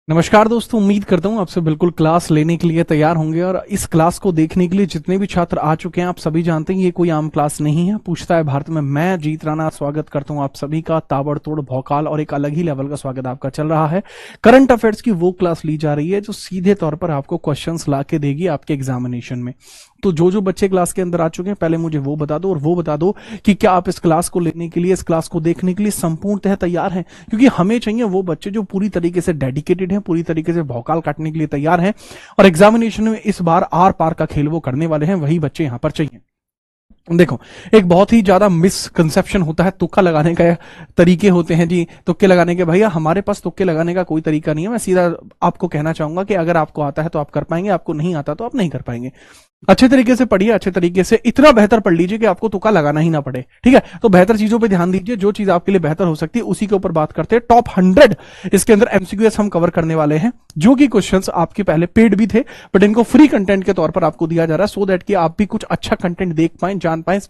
नमस्कार दोस्तों, उम्मीद करता हूँ आपसे बिल्कुल क्लास लेने के लिए तैयार होंगे। और इस क्लास को देखने के लिए जितने भी छात्र आ चुके हैं, आप सभी जानते हैं ये कोई आम क्लास नहीं है। पूछता है भारत में मैं जीत राणा स्वागत करता हूँ आप सभी का। ताबड़तोड़ भौकाल और एक अलग ही लेवल का स्वागत आपका चल रहा है। करंट अफेयर्स की वो क्लास ली जा रही है जो सीधे तौर पर आपको क्वेश्चंस ला के देगी आपके एग्जामिनेशन में। तो जो बच्चे क्लास के अंदर आ चुके हैं, पहले मुझे वो बता दो और वो बता दो कि क्या आप इस क्लास को लेने के लिए, इस क्लास को देखने के लिए संपूर्णतः तैयार हैं। क्योंकि हमें चाहिए वो बच्चे जो पूरी तरीके से डेडिकेटेड हैं, पूरी तरीके से भौकाल काटने के लिए तैयार हैं और एग्जामिनेशन में इस बार आर पार का खेल वो करने वाले हैं। वही बच्चे यहां पर चाहिए। देखो, एक बहुत ही ज्यादा मिसकंसेप्शन होता है, तुक्का लगाने का तरीके होते हैं जी। तुक्के लगाने के, भैया हमारे पास तुक्के लगाने का कोई तरीका नहीं है। मैं सीधा आपको कहना चाहूंगा कि अगर आपको आता है तो आप कर पाएंगे, आपको नहीं आता तो आप नहीं कर पाएंगे। अच्छे तरीके से पढ़िए, अच्छे तरीके से इतना बेहतर पढ़ लीजिए कि आपको तुक्का लगाना ही ना पड़े। ठीक है, तो बेहतर चीजों पे ध्यान दीजिए, जो चीज आपके लिए बेहतर हो सकती है उसी के ऊपर बात करते हैं। टॉप 100 इसके अंदर एमसीक्यूएस हम कवर करने वाले हैं, जो कि क्वेश्चंस आपके पहले पेड भी थे बट इनको फ्री कंटेंट के तौर पर आपको दिया जा रहा है, सो दैट कि आप भी कुछ अच्छा कंटेंट देख पाए, जान पाए,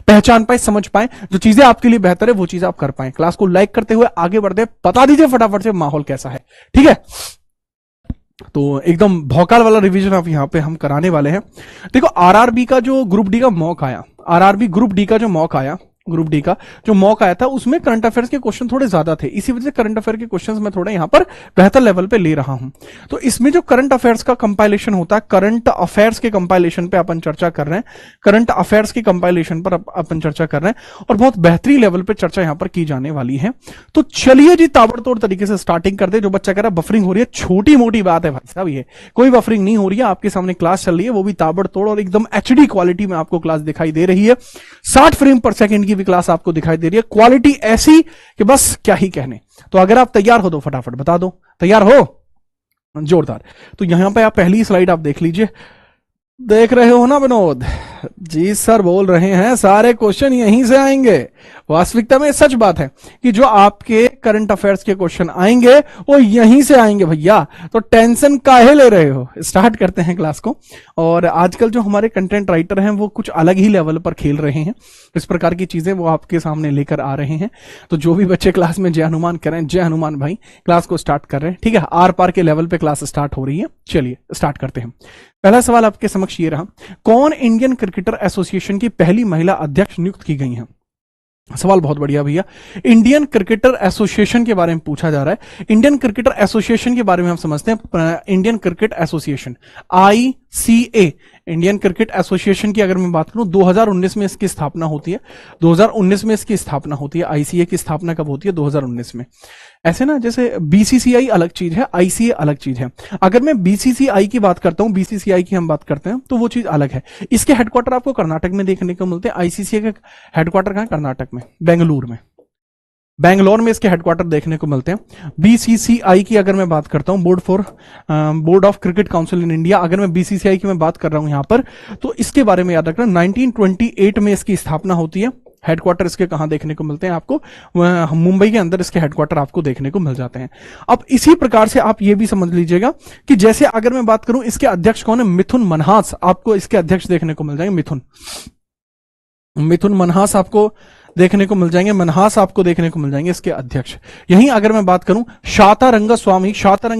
पहचान पाए, समझ पाए। जो चीजें आपके लिए बेहतर है वो चीज आप कर पाए। क्लास को लाइक करते हुए आगे बढ़ते, बता दीजिए फटाफट से माहौल कैसा है। ठीक है, तो एकदम भौकाल वाला रिवीजन आप यहां पे हम कराने वाले हैं। देखो, आरआरबी का जो ग्रुप डी का मॉक आया, आरआरबी ग्रुप डी का जो मॉक आया, ग्रुप डी का जो मॉक आया था, उसमें करंट अफेयर्स के क्वेश्चन थोड़े ज्यादा थे। इसी वजह से करंट अफेयर के क्वेश्चंस मैं थोड़ा यहां पर बेहतर लेवल पे ले रहा हूं। तो इसमें जो करंट अफेयर्स का कंपाइलेशन होता है, करंट अफेयर्स के कंपाइलेशन पे अपन चर्चा कर रहे हैं, करंट अफेयर्स के कंपाइलेशन पर अपन चर्चा कर रहे हैं और बहुत बेहतरीन लेवल पे चर्चा यहां पर की जाने वाली है। तो चलिए जी, ताबड़तोड़ तरीके से स्टार्टिंग कर दे। जो बच्चा कह रहा है बफरिंग हो रही है, छोटी मोटी बात है भाई साहब, ये कोई बफरिंग नहीं हो रही है। आपके सामने क्लास चल रही है, वो भी ताबड़तोड़ और एकदम एचडी क्वालिटी में आपको क्लास दिखाई दे रही है। 60 फ्रेम पर सेकंड की भी क्लास आपको दिखाई दे रही है। क्वालिटी ऐसी कि बस क्या ही कहने। तो अगर आप तैयार हो तो फटाफट बता दो, तैयार हो? जोरदार। तो यहां पे आप पहली स्लाइड आप देख लीजिए। देख रहे हो ना विनोद जी? सर बोल रहे हैं सारे क्वेश्चन यहीं से आएंगे। वास्तविकता में सच बात है कि जो आपके करंट अफेयर्स के क्वेश्चन आएंगे वो यहीं से आएंगे भैया। तो टेंशन काहे ले रहे हो? स्टार्ट करते हैं क्लास को। और आजकल जो हमारे कंटेंट राइटर हैं वो कुछ अलग ही लेवल पर खेल रहे हैं, इस प्रकार की चीजें वो आपके सामने लेकर आ रहे हैं। तो जो भी बच्चे क्लास में जय हनुमान करें, जय हनुमान भाई। क्लास को स्टार्ट कर रहे हैं, ठीक है, आर पार के लेवल पे क्लास स्टार्ट हो रही है। चलिए स्टार्ट करते हैं। पहला सवाल आपके समक्ष ये रहा, कौन इंडियन क्रिकेटर एसोसिएशन की पहली महिला अध्यक्ष नियुक्त की गई हैं? सवाल बहुत बढ़िया भैया। इंडियन क्रिकेटर एसोसिएशन के बारे में पूछा जा रहा है। इंडियन क्रिकेटर एसोसिएशन के बारे में हम समझते हैं। Indian cricket association, ICA, Indian cricket association की अगर मैं बात करूं, 2019 में इसकी स्थापना होती है। 2019 में इसकी स्थापना होती है। आईसीए की स्थापना कब होती है? 2019 में। ऐसे ना, जैसे बीसीसीआई अलग चीज है, आईसीए अलग चीज है। अगर मैं बीसीसीआई की बात करता हूं, बीसीसीआई की हम बात करते हैं, तो वो चीज अलग है। इसके हेडक्वार्टर आपको कर्नाटक में देखने को मिलते हैं। आईसीसीआई का हेडक्वार्टर कहां? कर्नाटक में, बेंगलुरु में। बेंगलोर में इसके हेडक्वार्टर देखने को मिलते हैं। बीसीसीआई की अगर मैं बात करता हूं, board of cricket council in India, अगर मैं बीसीसीआई की मैं बात कर रहा हूं यहां पर, तो इसके बारे में याद रखना, 1928 में इसकी स्थापना होती है। हेडक्वार्टर इसके कहां देखने को मिलते हैं आपको? मुंबई के अंदर इसके हेडक्वार्टर आपको देखने को मिल जाते हैं। अब इसी प्रकार से आप ये भी समझ लीजिएगा कि जैसे अगर मैं बात करूं, इसके अध्यक्ष कौन है? मिथुन मनहास आपको इसके अध्यक्ष देखने को मिल जाएंगे। मिथुन मनहास आपको देखने को मिल जाएंगे। मनहास आपको देखने को मिल जाएंगे इसके अध्यक्ष। यहीं अगर मैं बात करूं, शांतारंगा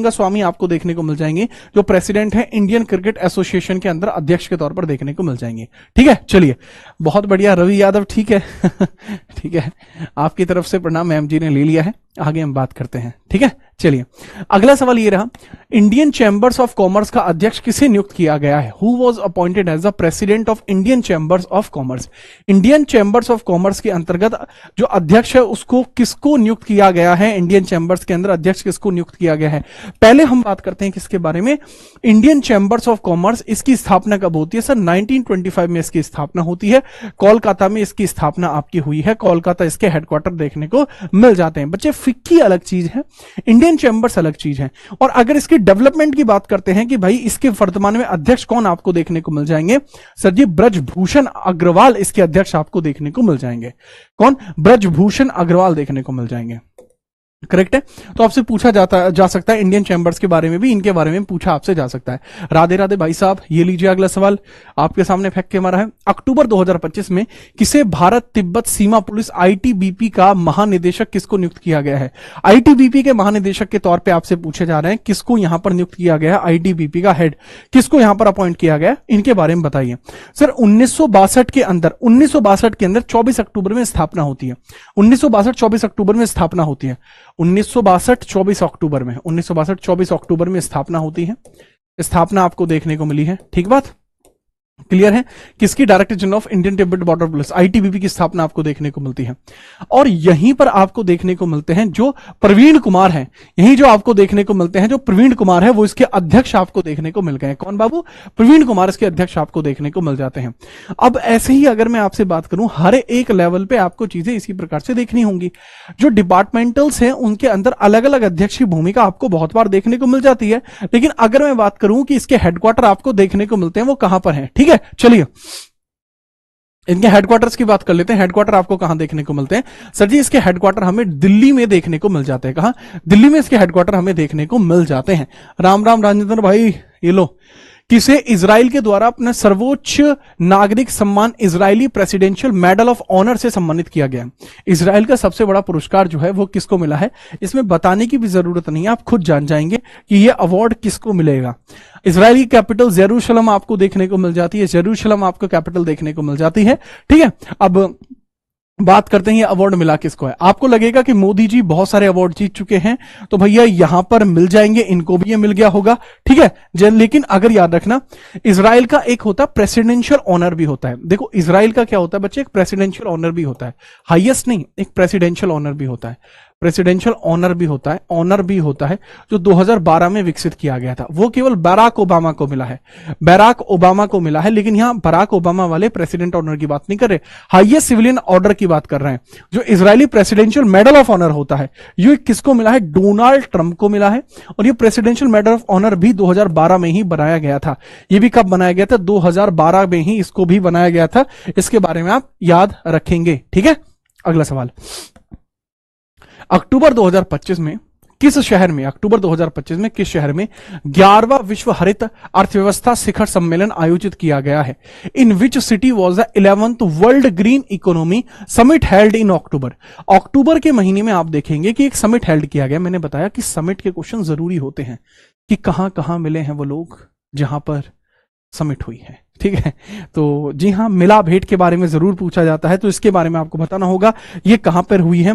स्वामी आपको देखने को मिल जाएंगे, जो प्रेसिडेंट है इंडियन क्रिकेट एसोसिएशन के अंदर, अध्यक्ष के तौर पर देखने को मिल जाएंगे। ठीक है, चलिए, बहुत बढ़िया रवि यादव, ठीक है ठीक है, आपकी तरफ से प्रणाम, मैम जी ने ले लिया है। आगे हम बात करते हैं, ठीक है। चलिए, अगला सवाल ये रहा, इंडियन चैंबर्स ऑफ कॉमर्स का अध्यक्ष किसे नियुक्त किया गया है? Who was appointed as the president of Indian Chambers of Commerce? Indian Chambers of Commerce के अंतर्गत जो अध्यक्ष है उसको किसको नियुक्त किया गया है? इंडियन चैंबर्स के अंदर अध्यक्ष किसको नियुक्त किया गया है? पहले हम बात करते हैं किसके बारे में? इंडियन चैंबर्स ऑफ कॉमर्स, इसकी स्थापना कब होती है? सर 1925 में इसकी स्थापना होती है। कोलकाता में इसकी स्थापना आपकी हुई है। कोलकाता इसके हेडक्वार्टर देखने को मिल जाते हैं। बच्चे, फिक्की अलग चीज है, इंडियन चैंबर्स अलग चीज है। और अगर इसकी डेवलपमेंट की बात करते हैं कि भाई इसके वर्तमान में अध्यक्ष कौन आपको देखने को मिल जाएंगे? सर जी, ब्रजभूषण अग्रवाल इसके अध्यक्ष आपको देखने को मिल जाएंगे। कौन? ब्रजभूषण अग्रवाल देखने को मिल जाएंगे। करेक्ट है। तो आपसे पूछा जा सकता है इंडियन चैंबर्स के बारे में भी, इनके बारे में पूछा आपसे जा सकता है। राधे राधे भाई साहब। ये लीजिए अगला सवाल आपके सामने फेंक के मारा है। अक्टूबर 2025 में किसे भारत तिब्बत सीमा पुलिस आईटीबीपी का महानिदेशक किसको नियुक्त किया गया है? आईटीबीपी के महानिदेशक के तौर पे आपसे पूछे जा रहे हैं, किसको यहां पर नियुक्त किया गया है? आईटीबीपी का हेड किसको यहां पर अपॉइंट किया गया, इनके बारे में बताइए। सर 1962 के अंदर 24 अक्टूबर में स्थापना होती है। 24 अक्टूबर में स्थापना होती है। 24 अक्टूबर में स्थापना होती है। स्थापना आपको देखने को मिली है, ठीक बात, क्लियर है। किसकी? Director general of Indian Tibet border police, ITBP की स्थापना आपको देखने को मिलती है। और यहीं पर आपको देखने को मिलते हैं जो प्रवीण कुमार हैं, यही जो आपको देखने को मिलते हैं जो प्रवीण कुमार है, वो इसके अध्यक्ष आपको देखने को मिल गए। कौन बाबू? प्रवीण कुमार इसके अध्यक्ष आपको देखने को मिल जाते हैं। अब ऐसे ही अगर मैं आपसे बात करूं, हर एक लेवल पे आपको चीजें इसी प्रकार से देखनी होंगी। जो डिपार्टमेंटल्स हैं उनके अंदर अलग अलग अध्यक्ष की भूमिका आपको बहुत बार देखने को मिल जाती है, लेकिन अगर मैं बात करूं कि इसके हेडक्वार्टर आपको देखने को मिलते हैं, वो कहां पर है? ठीक है, चलिए इनके हेडक्वार्टर्स की बात कर लेते हैं। हेडक्वार्टर आपको कहां देखने को मिलते हैं? सर जी इसके हेडक्वार्टर हमें दिल्ली में देखने को मिल जाते हैं। कहां? दिल्ली में इसके हेडक्वार्टर हमें देखने को मिल जाते हैं। राम राम राजेंद्र भाई, ये लो। किसे इजराइल के द्वारा अपना सर्वोच्च नागरिक सम्मान Israeli Presidential Medal of Honour से सम्मानित किया गया? इजराइल का सबसे बड़ा पुरस्कार जो है वो किसको मिला है? इसमें बताने की भी जरूरत नहीं है, आप खुद जान जाएंगे कि ये अवार्ड किसको मिलेगा। इजरायली कैपिटल जेरूशलम आपको देखने को मिल जाती है। जेरूशलम आपको कैपिटल देखने को मिल जाती है, ठीक है। अब बात करते हैं ये अवार्ड मिला किसको है। आपको लगेगा कि मोदी जी बहुत सारे अवार्ड जीत चुके हैं, तो भैया यहां पर मिल जाएंगे, इनको भी ये मिल गया होगा, ठीक है। लेकिन अगर याद रखना, इजराइल का एक होता है प्रेसिडेंशियल ऑनर भी होता है। देखो इजराइल का क्या होता है बच्चे, एक प्रेसिडेंशियल ऑनर भी होता है, हाईएस्ट नहीं, एक प्रेसिडेंशियल ऑनर भी होता है। प्रेसिडेंशियल ऑनर भी होता है, ऑनर भी होता है, जो 2012 में विकसित किया गया था। वो केवल बराक ओबामा को मिला है, बराक ओबामा को मिला है। लेकिन यहां बराक ओबामा वाले प्रेसिडेंट ऑनर की बात नहीं कर रहे, हाईएस्ट सिविलियन ऑर्डर की बात कर रहे हैं। जो Israeli Presidential Medal of Honour होता है, ये किसको मिला है? डोनाल्ड ट्रंप को मिला है। और ये प्रेसिडेंशियल मेडल ऑफ ऑनर भी 2012 में ही बनाया गया था। ये भी कब बनाया गया था? 2012 में ही इसको भी बनाया गया था। इसके बारे में आप याद रखेंगे, ठीक है। अगला सवाल, अक्टूबर 2025 में किस शहर में, अक्टूबर 2025 में किस शहर में 11वां विश्व हरित अर्थव्यवस्था शिखर सम्मेलन आयोजित किया गया है? In which city was the 11th world green economy summit held in October? अक्टूबर के महीने में आप देखेंगे कि एक समिट हेल्ड किया गया। मैंने बताया कि समिट के क्वेश्चन जरूरी होते हैं कि कहां कहां मिले हैं वो लोग जहां पर समिट हुई है, ठीक है। तो जी हाँ, मिला भेंट के बारे में जरूर पूछा जाता है, तो इसके बारे में आपको बताना होगा ये कहां पर हुई है।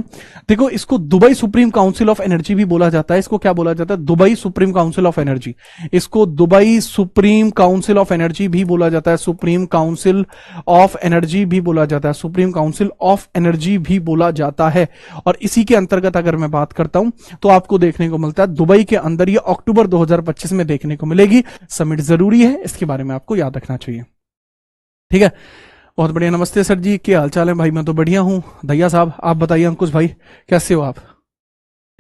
देखो इसको Dubai supreme council of energy भी बोला जाता है। इसको क्या बोला जाता है? Dubai supreme council of energy. इसको Dubai supreme council of energy भी बोला जाता है, सुप्रीम काउंसिल ऑफ एनर्जी भी बोला जाता है, सुप्रीम काउंसिल ऑफ एनर्जी भी बोला जाता है। और इसी के अंतर्गत अगर मैं बात करता हूं तो आपको देखने को मिलता है दुबई के अंदर, ये अक्टूबर 2025 में देखने को मिलेगी। समिट जरूरी है, इसके बारे में आपको याद रखना चाहिए, ठीक है। बहुत बढ़िया, नमस्ते सर जी, क्या हाल चाल है भाई? मैं तो बढ़िया हूं। दैया साहब आप बताइए, अंकुश भाई कैसे हो आप?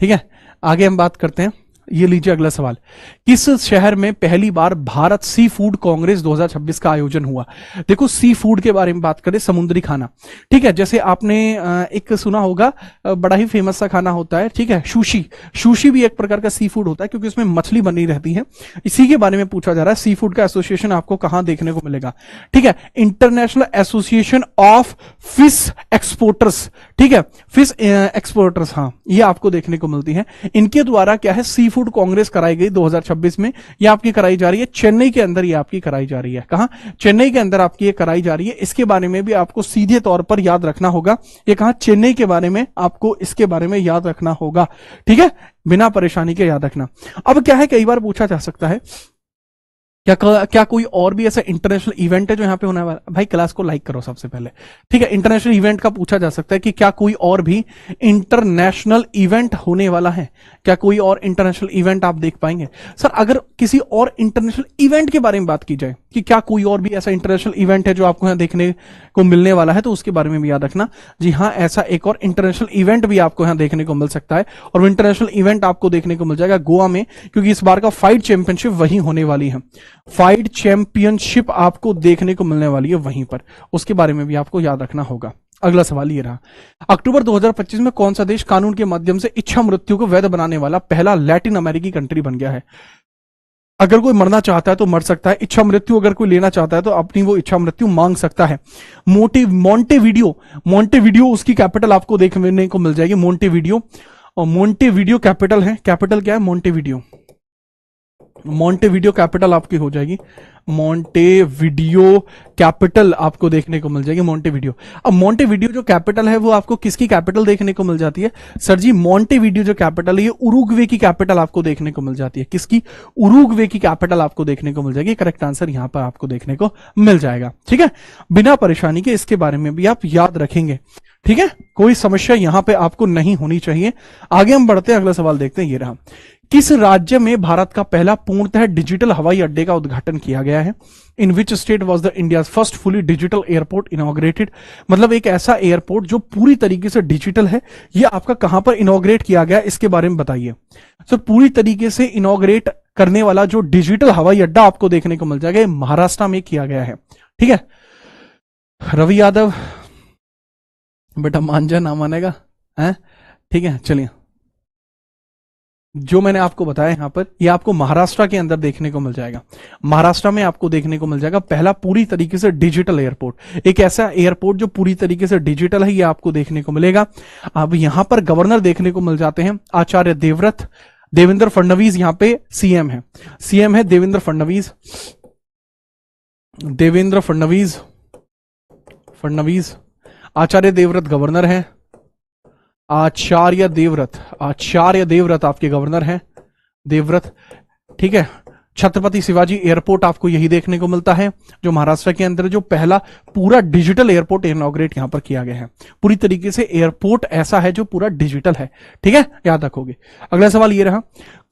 ठीक है, आगे हम बात करते हैं। ये लीजिए अगला सवाल, किस शहर में पहली बार भारत सी फूड कांग्रेस 2026 का आयोजन हुआ? देखो सी फूड के बारे में बात करें, समुद्री खाना, ठीक है। जैसे आपने एक सुना होगा, बड़ा ही फेमस सा खाना होता है, ठीक है, सुशी। सुशी भी एक प्रकार का सी फूड होता है क्योंकि उसमें मछली बनी रहती है। इसी के बारे में पूछा जा रहा है, सी फूड का एसोसिएशन आपको कहां देखने को मिलेगा? ठीक है, international association of fish exporters, ठीक है, फिश एक्सपोर्टर्स, हाँ, ये आपको देखने को मिलती है। इनके द्वारा क्या है, सी फूड कांग्रेस कराई गई 2026 में। ये आपकी कराई जा रही है चेन्नई के अंदर, ये आपकी कराई जा रही है। कहां? चेन्नई के अंदर आपकी ये कराई जा रही है। इसके बारे में भी आपको सीधे तौर पर याद रखना होगा। ये कहां? चेन्नई के बारे में आपको इसके बारे में याद रखना होगा, ठीक है, बिना परेशानी के याद रखना। अब क्या है, कई बार पूछा जा सकता है क्या कोई और भी ऐसा इंटरनेशनल इवेंट है जो यहां पे होने वाला? भाई क्लास को लाइक करो सबसे पहले, ठीक है। इंटरनेशनल इवेंट का पूछा जा सकता है कि क्या कोई और भी इंटरनेशनल इवेंट होने वाला है? क्या कोई और इंटरनेशनल इवेंट आप देख पाएंगे? सर अगर किसी और इंटरनेशनल इवेंट के बारे में बात की जाए कि क्या कोई और भी ऐसा इंटरनेशनल इवेंट है जो आपको यहां देखने को मिलने वाला है, तो उसके बारे में भी याद रखना। जी हाँ, ऐसा एक और इंटरनेशनल इवेंट भी आपको यहां देखने को मिल सकता है, और वो इंटरनेशनल इवेंट आपको देखने को मिल जाएगा गोवा में, क्योंकि इस बार का फाइट चैंपियनशिप वहीं होने वाली है। फाइट चैंपियनशिप आपको देखने को मिलने वाली है वहीं पर, उसके बारे में भी आपको याद रखना होगा। अगला सवाल ये रहा, अक्टूबर 2025 में कौन सा देश कानून के माध्यम से इच्छा मृत्यु को वैध बनाने वाला पहला लैटिन अमेरिकी कंट्री बन गया है? अगर कोई मरना चाहता है तो मर सकता है, इच्छा मृत्यु अगर कोई लेना चाहता है तो अपनी वो इच्छा मृत्यु मांग सकता है। मोंटेवीडियो, मोंटेवीडियो उसकी कैपिटल आपको देखने को मिल जाएगी, मोंटेवीडियो। और मोंटेवीडियो कैपिटल है, कैपिटल क्या है, मोंटेवीडियो। मोंटेवीडियो कैपिटल आपकी हो जाएगी, मोंटेवीडियो कैपिटल आपको देखने को मिल जाएगी, मोंटेवीडियो। अब मोंटेवीडियो जो कैपिटल है वो आपको किसकी कैपिटल देखने को मिल जाती है सर जी? मोंटेवीडियो जो कैपिटल है ये उरुग्वे की कैपिटल आपको देखने को मिल जाती है। किसकी? उरुग्वे की कैपिटल आपको देखने को मिल जाएगी। करेक्ट आंसर यहां पर आपको देखने को मिल जाएगा। ठीक है, बिना परेशानी के इसके बारे में भी आप याद रखेंगे। ठीक है, कोई समस्या यहां पे आपको नहीं होनी चाहिए। आगे हम बढ़ते हैं, अगला सवाल देखते हैं, ये रहा। किस राज्य में भारत का पहला पूर्णतः डिजिटल हवाई अड्डे का उद्घाटन किया गया है? In which state was the India first fully digital airport inaugurated? मतलब एक ऐसा एयरपोर्ट जो पूरी तरीके से डिजिटल है, यह आपका कहां पर इनॉग्रेट किया गया, इसके बारे में बताइए। सर पूरी तरीके से इनॉग्रेट करने वाला जो डिजिटल हवाई अड्डा आपको देखने को मिल जाएगा, महाराष्ट्र में किया गया है। ठीक है, रवि यादव बेटा मान जा ना मानेगा है? ठीक है, चलिए, जो मैंने आपको बताया यहां पर, ये आपको महाराष्ट्र के अंदर देखने को मिल जाएगा। महाराष्ट्र में आपको देखने को मिल जाएगा पहला पूरी तरीके से डिजिटल एयरपोर्ट। एक ऐसा एयरपोर्ट जो पूरी तरीके से डिजिटल है, ये आपको देखने को मिलेगा। अब यहां पर गवर्नर देखने को मिल जाते हैं आचार्य देवव्रत। देवेंद्र फडणवीस यहां पे सीएम है, सीएम है देवेंद्र फडणवीस। देवेंद्र फडणवीस, फडणवीस। आचार्य देवव्रत गवर्नर है, आचार्य देवव्रत, आचार्य देवव्रत आपके गवर्नर हैं, देवव्रत। ठीक है, छत्रपति शिवाजी एयरपोर्ट आपको यही देखने को मिलता है, जो महाराष्ट्र के अंदर जो पहला पूरा डिजिटल एयरपोर्ट इनॉग्रेट यहां पर किया गया है। पूरी तरीके से एयरपोर्ट ऐसा है जो पूरा डिजिटल है। ठीक है, याद रखोगे। अगला सवाल ये रहा,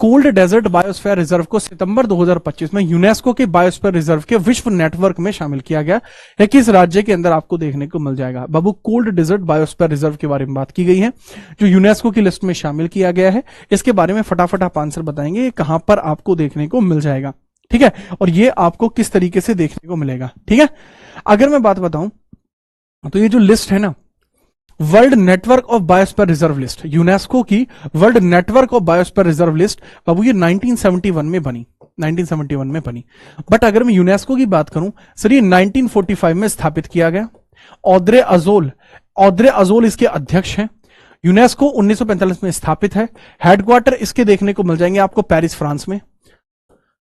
कोल्ड डेजर्ट बायोस्फीयर रिजर्व को सितंबर 2025 में यूनेस्को के बायोस्फीयर रिजर्व के विश्व नेटवर्क में शामिल किया गया है। किस राज्य के अंदर आपको देखने को मिल जाएगा? बाबू कोल्ड डेजर्ट बायोस्फीयर रिजर्व के बारे में बात की गई है, जो यूनेस्को की लिस्ट में शामिल किया गया है। इसके बारे में फटाफट आप आंसर बताएंगे, ये कहां पर आपको देखने को मिल जाएगा। ठीक है, और ये आपको किस तरीके से देखने को मिलेगा। ठीक है, अगर मैं बात बताऊं तो ये जो लिस्ट है ना, world network of biosphere reserve list, UNESCO की world network of biosphere reserve list, बाबू ये 1971 में बनी, 1971 में बनी। बट अगर मैं यूनेस्को की बात करूं सर, ये 1945 में स्थापित किया गया। ऑद्रे अजोल, ऑद्रे अजोल इसके अध्यक्ष हैं। यूनेस्को 1945 में स्थापित है। हेडक्वार्टर इसके देखने को मिल जाएंगे आपको पेरिस फ्रांस में।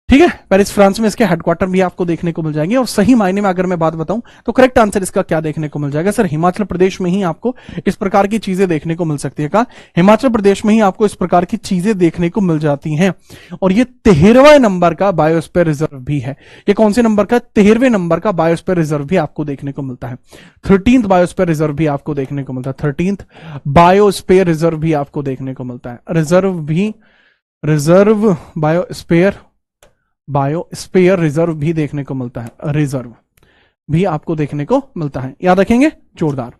ठीक है, पेरिस फ्रांस में इसके हेडक्वार्टर भी आपको देखने को मिल जाएंगे। और सही मायने में अगर मैं बात बताऊं तो करेक्ट आंसर इसका क्या देखने को मिल जाएगा सर? हिमाचल प्रदेश में ही आपको इस प्रकार की चीजें देखने को मिल सकती है। कहा? हिमाचल प्रदेश में ही आपको इस प्रकार की चीजें देखने को मिल जाती हैं। और ये 13वें नंबर का बायोस्फीयर रिजर्व भी है। ये कौन से नंबर का? 13वें नंबर का बायोस्फीयर रिजर्व भी आपको देखने को मिलता है। 13th बायोस्फीयर रिजर्व भी आपको देखने को मिलता है। 13th बायोस्फीयर रिजर्व भी आपको देखने को मिलता है। रिजर्व भी, रिजर्व बायोस्फीयर रिजर्व भी देखने को मिलता है। रिजर्व भी आपको देखने को मिलता है, याद रखेंगे। जोरदार।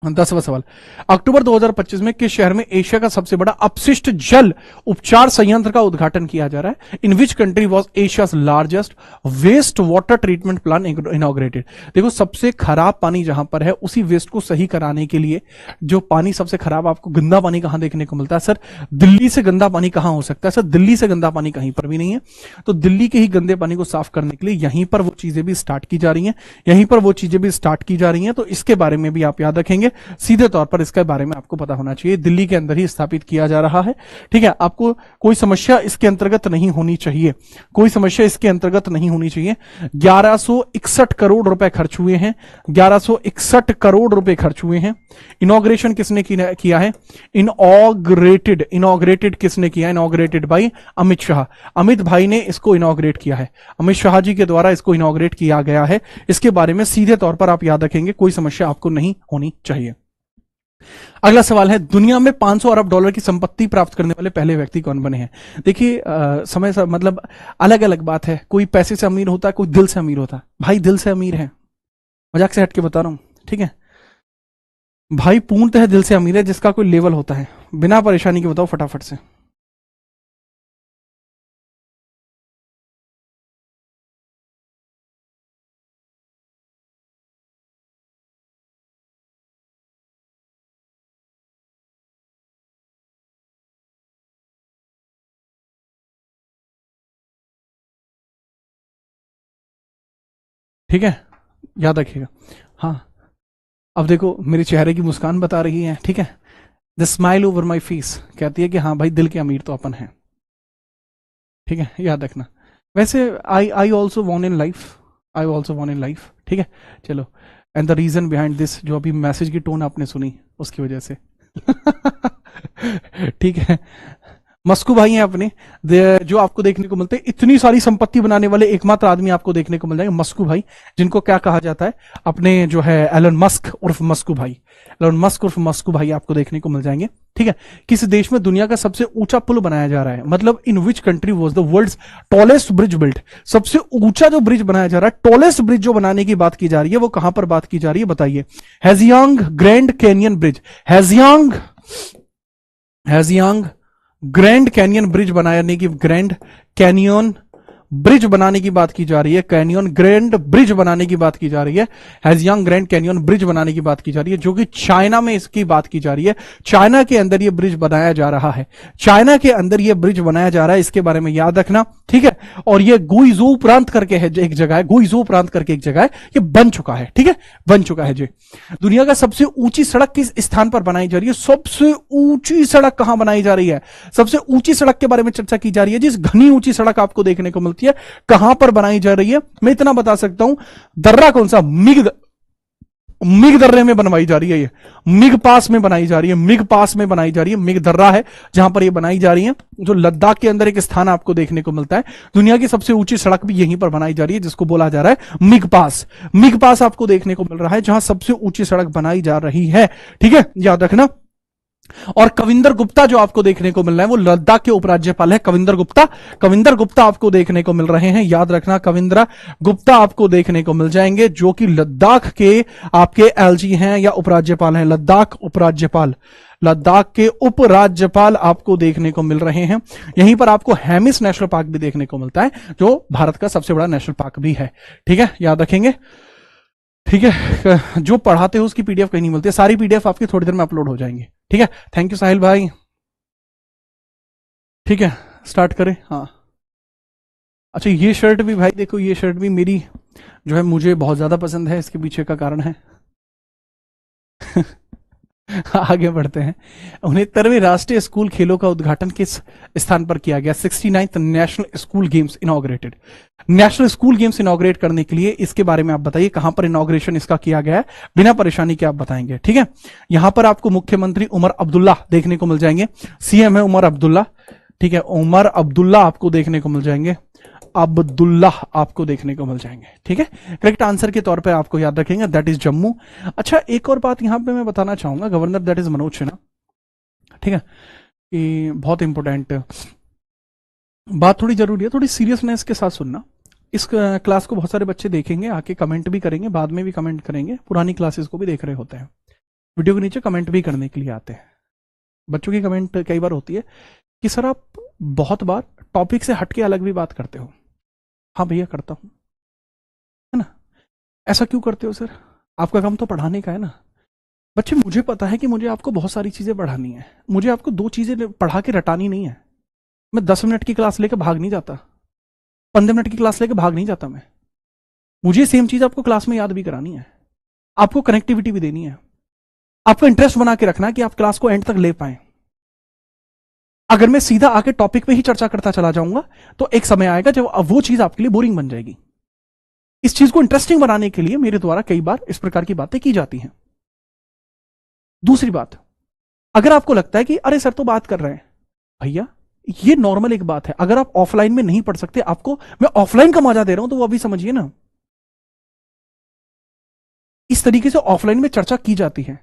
10वां सवाल, अक्टूबर 2025 में किस शहर में एशिया का सबसे बड़ा अपशिष्ट जल उपचार संयंत्र का उद्घाटन किया जा रहा है? In which country was Asia's largest waste water treatment plant inaugurated? देखो, सबसे खराब पानी जहां पर है, उसी वेस्ट को सही कराने के लिए, जो पानी सबसे खराब, आपको गंदा पानी कहां देखने को मिलता है सर? दिल्ली से गंदा पानी कहां हो सकता है सर? दिल्ली से गंदा पानी कहीं पर भी नहीं है। तो दिल्ली के ही गंदे पानी को साफ करने के लिए यहीं पर वो चीजें भी स्टार्ट की जा रही हैं, यहीं पर वो चीजें भी स्टार्ट की जा रही हैं। तो इसके बारे में भी आप याद रखेंगे। सीधे तौर पर इसके बारे में आपको पता होना चाहिए, दिल्ली के अंदर ही स्थापित किया जा रहा है। ठीक है, आपको कोई समस्या इसके अंतर्गत नहीं होनी चाहिए, कोई समस्या इसके अंतर्गत नहीं होनी चाहिए। 1161 करोड़ रुपए खर्च हुए हैं, 1161 करोड़ रुपए खर्च हुए हैं। इनॉग्रेशन किसने किया है? इनॉग्रेटेड किसने किया? Inaugurated by Amit Shah. अमित भाई ने इसको इनॉग्रेट किया है, अमित शाह जी के द्वारा इसको इनॉग्रेट किया गया है। इसके बारे में सीधे तौर पर आप याद रखेंगे, कोई समस्या आपको नहीं होनी चाहिए। अगला सवाल है, दुनिया में 500 अरब डॉलर की संपत्ति प्राप्त करने वाले पहले व्यक्ति कौन बने हैं? देखिए, मतलब अलग अलग बात है, कोई पैसे से अमीर होता है, कोई दिल से अमीर होता है। भाई दिल से अमीर है, मजाक से हटके बता रहा हूं। ठीक है भाई, पूर्णतः दिल से अमीर है, जिसका कोई लेवल होता है। बिना परेशानी के बताओ फटाफट से। ठीक है, याद रखिएगा। हाँ, अब देखो मेरे चेहरे की मुस्कान बता रही है, ठीक है, the smile over my face कहती है कि हाँ भाई, दिल के अमीर तो अपन है। ठीक है, याद रखना। वैसे I I also won in life, I also won in life. ठीक है, चलो। And the reason behind this, जो अभी मैसेज की टोन आपने सुनी उसकी वजह से ठीक है, मस्कू भाई हैं अपने, जो आपको देखने को मिलते हैं, इतनी सारी संपत्ति बनाने वाले एकमात्र आदमी आपको देखने को मिल जाएंगे, मस्कू भाई, जिनको क्या कहा जाता है, अपने जो है एलन मस्क उर्फ मस्कू भाई, एलन मस्क उर्फ मस्कू भाई आपको देखने को मिल जाएंगे। ठीक है, किस देश में दुनिया का सबसे ऊंचा पुल बनाया जा रहा है, मतलब in which country was the world's tallest bridge built, सबसे ऊंचा जो ब्रिज बनाया जा रहा है, टॉलेस्ट ब्रिज जो बनाने की बात की जा रही है, वो कहां पर बात की जा रही है बताइए। Huajiang grand canyon bridge, Huajiang grand canyon bridge बनाने की, ग्रैंड कैनियन ब्रिज बनाने की बात की जा रही है, कैनियन ग्रैंड ब्रिज बनाने की बात की जा रही है, हेजियांग ग्रैंड कैनियन ब्रिज बनाने की बात की जा रही है, जो कि चाइना में इसकी बात की जा रही है। चाइना के अंदर ये ब्रिज बनाया जा रहा है, चाइना के अंदर ये ब्रिज बनाया जा रहा है, इसके बारे में याद रखना। ठीक है, और ये गुइजो प्रांत करके है एक जगह है, गुइजो प्रांत करके एक जगह है, ये बन चुका है। ठीक है, बन चुका है जी। दुनिया का सबसे ऊंची सड़क किस स्थान पर बनाई जा रही है, सबसे ऊंची सड़क कहां बनाई जा रही है, सबसे ऊंची सड़क के बारे में चर्चा की जा रही है, जिस घनी ऊंची सड़क आपको देखने को मिलती है, कहां पर बनाई जा रही है। मैं इतना बता सकता हूं, दर्रा कौन सा, मिग दर्रे में बनवाई जा रही है, ये मिग पास में बनाई जा रही है, मिग पास में बनाई जा रही है, मिग दर्रा है जहां पर ये बनाई जा रही है, जो लद्दाख के अंदर एक स्थान आपको देखने को मिलता है। दुनिया की सबसे ऊंची सड़क भी यहीं पर बनाई जा रही है, जिसको बोला जा रहा है मिग पास। मिग पास आपको देखने को मिल रहा है, जहां सबसे ऊंची सड़क बनाई जा रही है। ठीक है, याद रखना। और कविंदर गुप्ता जो आपको देखने को मिल रहा है, वो लद्दाख के उपराज्यपाल है, कविंदर गुप्ता। कविंदर गुप्ता आपको देखने को मिल रहे हैं, याद रखना, कविंदर गुप्ता आपको देखने को मिल जाएंगे, जो कि लद्दाख के आपके एलजी हैं या उपराज्यपाल हैं, लद्दाख उपराज्यपाल, लद्दाख के उपराज्यपाल आपको देखने को मिल रहे हैं। यहीं पर आपको हेमिस नेशनल पार्क भी देखने को मिलता है, जो भारत का सबसे बड़ा नेशनल पार्क भी है। ठीक है, याद रखेंगे। ठीक है, जो पढ़ाते हो उसकी पीडीएफ कहीं नहीं मिलती है, सारी पीडीएफ आपकी थोड़ी देर में अपलोड हो जाएंगे। ठीक है, थैंक यू साहिल भाई। ठीक है, स्टार्ट करें। हाँ, अच्छा, ये शर्ट भी भाई देखो, ये शर्ट भी मेरी जो है मुझे बहुत ज्यादा पसंद है, इसके पीछे का कारण है आगे बढ़ते हैं। 69वें राष्ट्रीय स्कूल खेलों का उद्घाटन किस स्थान पर किया गया, 69th national school games inaugurated. National school games inaugurate करने के लिए इसके बारे में आप बताइए, कहां पर इनॉग्रेशन इसका किया गया है, बिना परेशानी के आप बताएंगे। ठीक है, यहां पर आपको मुख्यमंत्री उमर अब्दुल्ला देखने को मिल जाएंगे, सीएम है उमर अब्दुल्ला। ठीक है, उमर अब्दुल्ला आपको देखने को मिल जाएंगे, अब्दुल्ला आपको देखने को मिल जाएंगे। ठीक है, करेक्ट आंसर के तौर पे आपको याद रखेंगे, दैट इज जम्मू। अच्छा, एक और बात यहां पे मैं बताना चाहूंगा, governor that is Manoj Sinha. ठीक है, ये बहुत इंपॉर्टेंट बात, थोड़ी जरूरी है, थोड़ी सीरियसनेस के साथ सुनना। इस क्लास को बहुत सारे बच्चे देखेंगे, आके कमेंट भी करेंगे, बाद में भी कमेंट करेंगे, पुरानी क्लासेस को भी देख रहे होते हैं, वीडियो के नीचे कमेंट भी करने के लिए आते हैं। बच्चों की कमेंट कई बार होती है कि सर आप बहुत बार टॉपिक से हटके अलग भी बात करते हो। हाँ भैया, करता हूं, है ना। ऐसा क्यों करते हो सर, आपका काम तो पढ़ाने का है ना। बच्चे, मुझे पता है कि मुझे आपको बहुत सारी चीजें पढ़ानी है, मुझे आपको 2 चीजें पढ़ा के रटानी नहीं है। मैं 10 मिनट की क्लास लेकर भाग नहीं जाता, 15 मिनट की क्लास लेकर भाग नहीं जाता मैं। मुझे सेम चीज आपको क्लास में याद भी करानी है, आपको कनेक्टिविटी भी देनी है, आपको इंटरेस्ट बना के रखना कि आप क्लास को एंड तक ले पाए। अगर मैं सीधा आके टॉपिक पे ही चर्चा करता चला जाऊंगा, तो एक समय आएगा जब वो चीज आपके लिए बोरिंग बन जाएगी। इस चीज को इंटरेस्टिंग बनाने के लिए मेरे द्वारा कई बार इस प्रकार की बातें की जाती हैं। दूसरी बात, अगर आपको लगता है कि अरे सर तो बात कर रहे हैं, भैया ये नॉर्मल एक बात है, अगर आप ऑफलाइन में नहीं पढ़ सकते, आपको मैं ऑफलाइन का मजा दे रहा हूं, तो वो अभी समझिए ना। इस तरीके से ऑफलाइन में चर्चा की जाती है।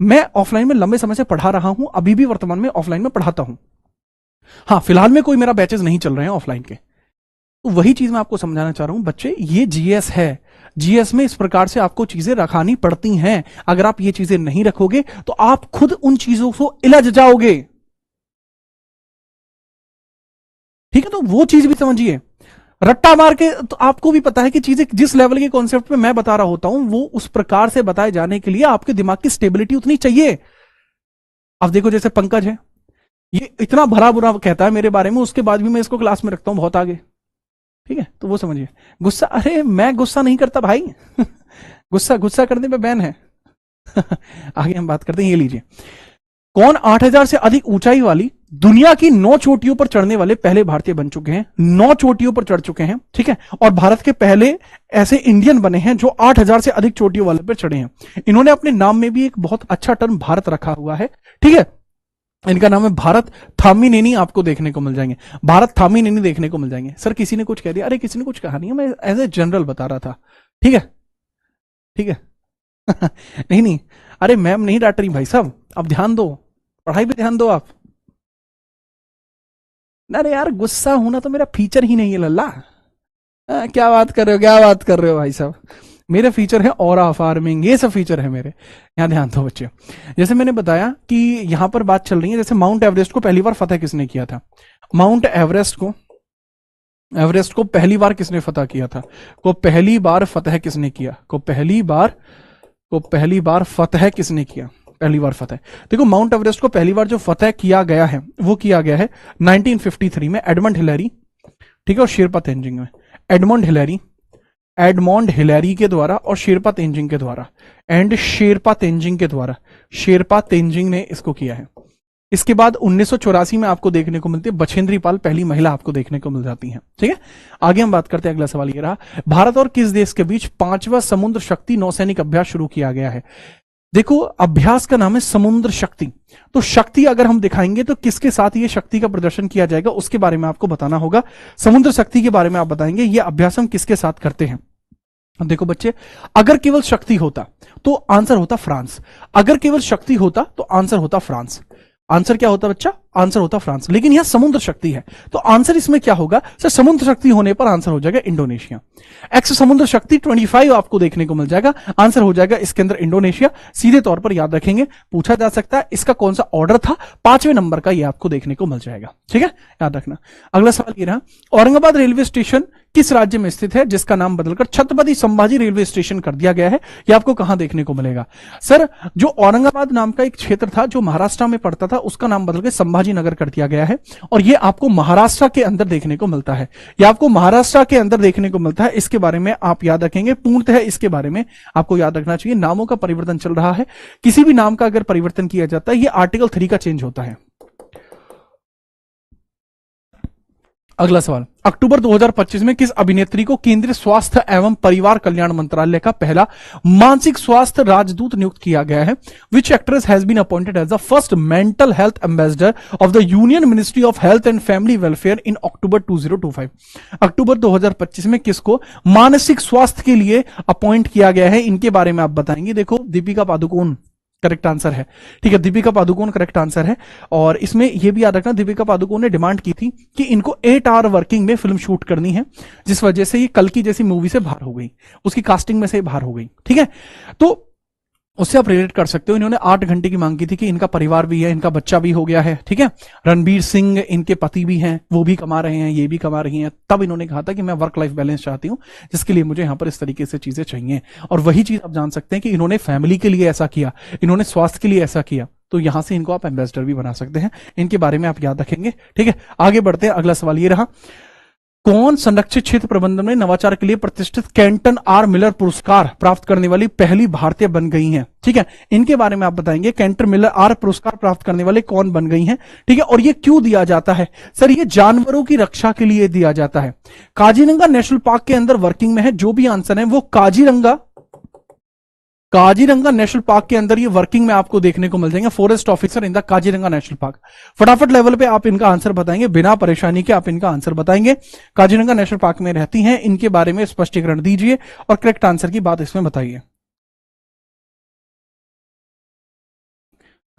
मैं ऑफलाइन में लंबे समय से पढ़ा रहा हूं, अभी भी वर्तमान में ऑफलाइन में पढ़ाता हूं। हाँ, फिलहाल में कोई मेरा बैचेस नहीं चल रहे हैं ऑफलाइन के, तो वही चीज मैं आपको समझाना चाह रहा हूं। बच्चे, ये जीएस है, जीएस में इस प्रकार से आपको चीजें रखानी पड़ती हैं। अगर आप ये चीजें नहीं रखोगे तो आप खुद उन चीजों को इलझ जाओगे। ठीक है, तो वो चीज भी समझिए। रट्टा मार के तो आपको भी पता है कि चीजें जिस लेवल के कॉन्सेप्ट पे मैं बता रहा होता हूं, वो उस प्रकार से बताए जाने के लिए आपके दिमाग की स्टेबिलिटी उतनी चाहिए। अब देखो, जैसे पंकज है, ये इतना भरा बुरा कहता है मेरे बारे में, उसके बाद भी मैं इसको क्लास में रखता हूं बहुत आगे। ठीक है, तो वो समझिए। गुस्सा, अरे मैं गुस्सा नहीं करता भाई। गुस्सा गुस्सा करने पे बैन है। आगे हम बात करते हैं, ये लीजिए। कौन 8,000 से अधिक ऊंचाई वाली दुनिया की 9 चोटियों पर चढ़ने वाले पहले भारतीय बन चुके हैं? 9 चोटियों पर चढ़ चुके हैं, ठीक है। और भारत के पहले ऐसे इंडियन बने हैं जो 8,000 से अधिक चोटियों वाले पर चढ़े हैं। इन्होंने अपने नाम में भी एक बहुत अच्छा टर्म भारत रखा हुआ है, ठीक है। इनका नाम है भारत थामीनेनी, आपको देखने को मिल जाएंगे। भारत थामीनेनी देखने को मिल जाएंगे। सर किसी ने कुछ कह दिया, अरे किसी ने कुछ कहा नहीं है, मैं एज ए जनरल बता रहा था, ठीक है, ठीक है। नहीं नहीं, अरे मैम नहीं डांट रही भाई साहब, अब ध्यान दो, पढ़ाई पे ध्यान दो आप। अरे यार गुस्सा होना तो मेरा फीचर ही नहीं है लल्ला। क्या बात कर रहे हो, क्या बात कर रहे हो भाई साहब। मेरा फीचर है ऑरा फार्मिंग, ये सब फीचर है मेरे। यहाँ ध्यान दो बच्चे, जैसे मैंने बताया कि यहां पर बात चल रही है, जैसे माउंट एवरेस्ट को पहली बार फतेह किसने किया था? माउंट एवरेस्ट को पहली बार किसने फतह किया था? को पहली बार फतेह किसने किया? को पहली बार फतेह किसने किया? पहली बार फतेह, देखो माउंट एवरेस्ट को पहली बार जो फतेह किया गया है वो किया गया है 1953 में एडमंड हिलैरी, ठीक है, और शेरपा तेंजिंग में। एडमंड हिलैरी के द्वारा और शेरपा तेंजिंग के द्वारा, शेरपा तेंजिंग ने इसको किया है। इसके बाद 1984 में आपको देखने को मिलती है बछेंद्री पाल, पहली महिला आपको देखने को मिल जाती है, ठीक है। आगे हम बात करते हैं, अगला सवाल ये रहा, भारत और किस देश के बीच 5वां समुद्र शक्ति नौसैनिक अभ्यास शुरू किया गया है? देखो अभ्यास का नाम है समुद्र शक्ति, तो शक्ति अगर हम दिखाएंगे तो किसके साथ ये शक्ति का प्रदर्शन किया जाएगा उसके बारे में आपको बताना होगा। समुद्र शक्ति के बारे में आप बताएंगे ये अभ्यास हम किसके साथ करते हैं। देखो बच्चे, अगर केवल शक्ति होता तो आंसर होता फ्रांस, अगर केवल शक्ति होता तो आंसर होता फ्रांस। आंसर क्या होता बच्चा? आंसर होता फ्रांस, लेकिन यहां समुद्र शक्ति है तो आंसर इसमें क्या होगा सर? समुद्र शक्ति होने पर आंसर हो जाएगा इंडोनेशिया। एक्स समुद्र शक्ति 25 आपको देखने को मिल जाएगा, आंसर हो जाएगा इसके अंदर इंडोनेशिया। सीधे तौर पर याद रखेंगे, पूछा जा सकता है इसका कौन सा ऑर्डर था, 5वें नंबर का ये आपको देखने को मिल जाएगा, ठीक है, याद रखना। अगला सवाल ये रहा, औरंगाबाद रेलवे स्टेशन किस राज्य में स्थित है जिसका नाम बदलकर छत्रपति संभाजी रेलवे स्टेशन कर दिया गया है? ये आपको कहां देखने को मिलेगा? सर जो औरंगाबाद नाम का एक क्षेत्र था जो महाराष्ट्र में पड़ता था उसका नाम बदलकर संभाजी नगर कर दिया गया है, और ये आपको महाराष्ट्र के अंदर देखने को मिलता है। ये आपको महाराष्ट्र के अंदर देखने को मिलता है, इसके बारे में आप याद रखेंगे। पूर्णतः इसके बारे में आपको याद रखना चाहिए, नामों का परिवर्तन चल रहा है, किसी भी नाम का अगर परिवर्तन किया जाता है ये आर्टिकल 3 का चेंज होता है। अगला सवाल, अक्टूबर 2025 में किस अभिनेत्री को केंद्रीय स्वास्थ्य एवं परिवार कल्याण मंत्रालय का पहला मानसिक स्वास्थ्य राजदूत नियुक्त किया गया है? Which actress has been appointed as the first mental health ambassador of the union ministry of health and family welfare in October 2025? अक्टूबर 2025 में किसको मानसिक स्वास्थ्य के लिए अपॉइंट किया गया है, इनके बारे में आप बताएंगे। देखो दीपिका पादुकोण करेक्ट आंसर है, ठीक है, दीपिका पादुकोण करेक्ट आंसर है। और इसमें यह भी याद रखना, दीपिका पादुकोण ने डिमांड की थी कि इनको 8 आवर वर्किंग में फिल्म शूट करनी है, जिस वजह से ये कल की जैसी मूवी से बाहर हो गई, उसकी कास्टिंग में से बाहर हो गई, ठीक है। तो उससे आप रिलेट कर सकते हो, इन्होंने 8 घंटे की मांग की थी कि इनका परिवार भी है, इनका बच्चा भी हो गया है, ठीक है, रणबीर सिंह इनके पति भी हैं, वो भी कमा रहे हैं, ये भी कमा रही हैं, तब इन्होंने कहा था कि मैं वर्क लाइफ बैलेंस चाहती हूं, जिसके लिए मुझे यहां पर इस तरीके से चीजें चाहिए। और वही चीज आप जान सकते हैं कि इन्होंने फैमिली के लिए ऐसा किया, इन्होंने स्वास्थ्य के लिए ऐसा किया, तो यहां से इनको आप एम्बेसडर भी बना सकते हैं, इनके बारे में आप याद रखेंगे, ठीक है। आगे बढ़ते हैं, अगला सवाल ये रहा, कौन संरक्षित क्षेत्र प्रबंधन में नवाचार के लिए प्रतिष्ठित कैंटन आर मिलर पुरस्कार प्राप्त करने वाली पहली भारतीय बन गई हैं? ठीक है, इनके बारे में आप बताएंगे, कैंटन मिलर आर पुरस्कार प्राप्त करने वाले कौन बन गई हैं, ठीक है, और ये क्यों दिया जाता है? सर ये जानवरों की रक्षा के लिए दिया जाता है। काजीरंगा नेशनल पार्क के अंदर वर्किंग में है, जो भी आंसर है वो काजीरंगा नेशनल पार्क के अंदर ये वर्किंग में आपको देखने को मिल जाएंगे, forest officer in the Kaziranga national park. फटाफट लेवल पे आप इनका आंसर बताएंगे, बिना परेशानी के आप इनका आंसर बताएंगे। काजीरंगा नेशनल पार्क में रहती हैं, इनके बारे में स्पष्टीकरण दीजिए और करेक्ट आंसर की बात इसमें बताइए।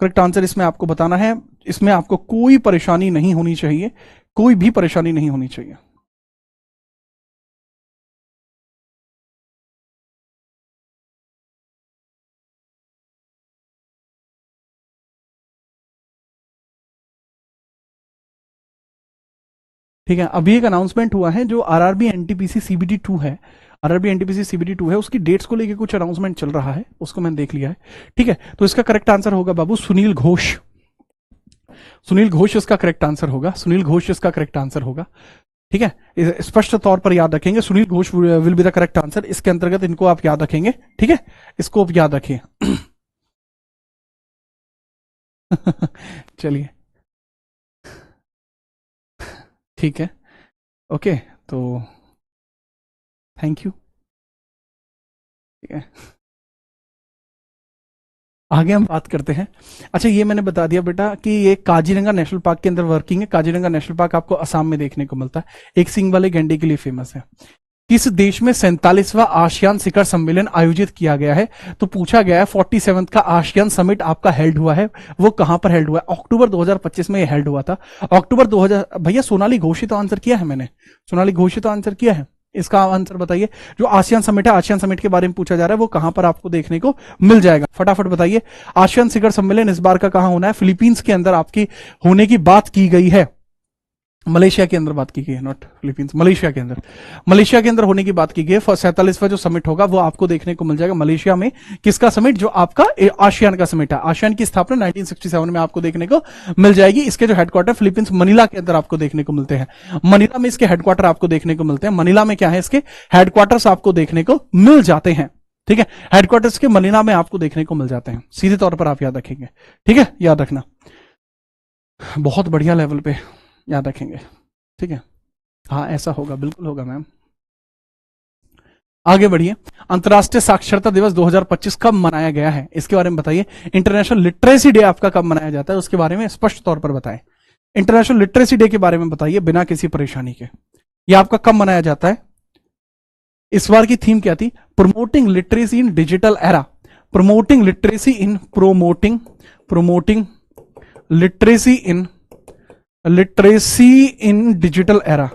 करेक्ट आंसर इसमें आपको बताना है, इसमें आपको कोई परेशानी नहीं होनी चाहिए, कोई भी परेशानी नहीं होनी चाहिए। ठीक है, अभी एक अनाउंसमेंट हुआ है, जो आरआरबी एनटीपीसी सीबीटी 2 है, आरआरबी एनटीपीसी सीबीटी 2 है, उसकी डेट्स को लेकर कुछ अनाउंसमेंट चल रहा है, उसको मैंने देख लिया है, ठीक है। तो इसका करेक्ट आंसर होगा बाबू सुनील घोष। सुनील घोष इसका करेक्ट आंसर होगा, सुनील घोष इसका करेक्ट आंसर होगा। ठीक है, स्पष्ट तौर पर याद रखेंगे। Sunil Ghosh will be the correct answer, इसके अंतर्गत इनको आप याद रखेंगे। ठीक है, इसको आप याद रखिए। चलिए ठीक है, ओके, तो थैंक यू। ठीक है, आगे हम बात करते हैं। अच्छा, ये मैंने बता दिया बेटा कि ये काजीरंगा नेशनल पार्क के अंदर वर्किंग है। काजीरंगा नेशनल पार्क आपको असम में देखने को मिलता है, एक सींग वाले गैंडे के लिए फेमस है। किस देश में 47वां आसियान शिखर सम्मेलन आयोजित किया गया है? तो पूछा गया है 47th का आसियान समिट आपका हेल्ड हुआ है, वो कहां पर हेल्ड हुआ है? अक्टूबर 2025 में ये हेल्ड हुआ था। अक्टूबर 2000। भैया सोनाली घोषित आंसर किया है मैंने, सोनाली घोषित आंसर किया है, इसका आंसर बताइए। जो आसियान समिट है, आसियान समिट के बारे में पूछा जा रहा है, वो कहां पर आपको देखने को मिल जाएगा? फटाफट बताइए। आसियान शिखर सम्मेलन इस बार का कहां होना है? फिलीपींस के अंदर आपकी होने की बात की गई है। मलेशिया के अंदर बात की गई है, नॉट फिलीपींस, मलेशिया के अंदर, मलेशिया के अंदर होने की बात की गई है। 47वां जो समिट होगा वो आपको देखने को मिल जाएगा मलेशिया में। किसका समिट? जो आपका आसियान का समिट है। आसियान की स्थापना 1967 में आपको देखने को मिल जाएगी। इसके जो हेडक्वार्टर फिलीपींस मनीला के अंदर आपको देखने को मिलते हैं। मनीला में इसके हेडक्वार्टर आपको देखने को मिलते हैं। मनीला में क्या है, इसके हेडक्वार्टर्स आपको देखने को मिल जाते हैं। ठीक है, हेडक्वार्टर्स के मनीला में आपको देखने को मिल जाते हैं, सीधे तौर पर आप याद रखेंगे। ठीक है, याद रखना, बहुत बढ़िया लेवल पे याद रखेंगे। ठीक है, हाँ ऐसा होगा, बिल्कुल होगा मैम। आगे बढ़िए। अंतर्राष्ट्रीय साक्षरता दिवस 2025 कब मनाया गया है, इसके बारे में बताइए। इंटरनेशनल लिटरेसी डे आपका कब मनाया जाता है, उसके बारे में स्पष्ट तौर पर बताएं। इंटरनेशनल लिटरेसी डे के बारे में बताइए बिना किसी परेशानी के। ये आपका कब मनाया जाता है? इस बार की थीम क्या थी? प्रमोटिंग लिटरेसी इन डिजिटल एरा। प्रमोटिंग लिटरेसी इन प्रोमोटिंग लिटरेसी इन डिजिटल एरा,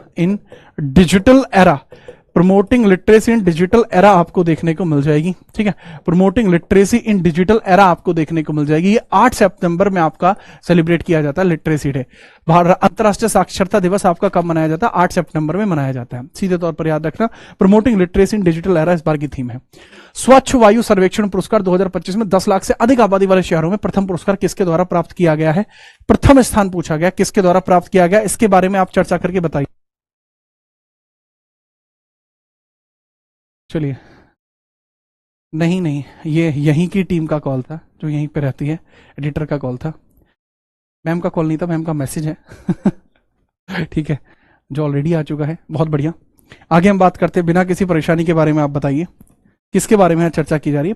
प्रमोटिंग लिटरेसी इन डिजिटल एरा आपको देखने को मिल जाएगी। ठीक है, प्रमोटिंग लिटरेसी इन डिजिटल एरा आपको देखने को मिल जाएगी। ये 8 सितंबर में आपका सेलिब्रेट किया जाता है लिटरेसी डे। अंतरराष्ट्रीय साक्षरता दिवस आपका कब मनाया जाता है? 8 सितंबर में मनाया जाता है, सीधे तौर पर याद रखना। प्रमोटिंग लिटरेसी इन डिजिटल एरा इस बार की थीम है। स्वच्छ वायु सर्वेक्षण पुरस्कार 2025 में 10 लाख से अधिक आबादी वाले शहरों में प्रथम पुरस्कार किसके द्वारा प्राप्त किया गया है? प्रथम स्थान पूछा गया, किसके द्वारा प्राप्त किया गया, इसके बारे में आप चर्चा करके बताइए। चलिए, नहीं नहीं, ये यहीं की टीम का कॉल था, जो यहीं पे रहती है, एडिटर का कॉल था। मैम का कॉल नहीं था, मैम का मैसेज है। ठीक है, जो ऑलरेडी आ चुका है, बहुत बढ़िया। आगे हम बात करते हैं बिना किसी परेशानी के बारे में। आप बताइए किसके बारे में चर्चा की जा रही है।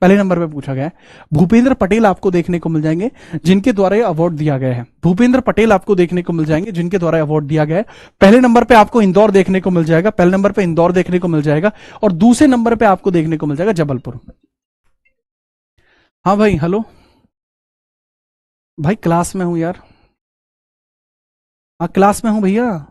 पहले नंबर पे पूछा गया है, भूपेंद्र पटेल आपको देखने को मिल जाएंगे जिनके द्वारा यह अवार्ड दिया गया है। भूपेंद्र पटेल आपको देखने को मिल जाएंगे जिनके द्वारा अवार्ड दिया गया है। पहले नंबर पे आपको इंदौर देखने को मिल जाएगा, पहले नंबर पे इंदौर देखने को मिल जाएगा, और दूसरे नंबर पे आपको देखने को मिल जाएगा जबलपुर। हाँ भाई, हेलो भाई, क्लास में हूं यार। हाँ क्लास में हूं भैया।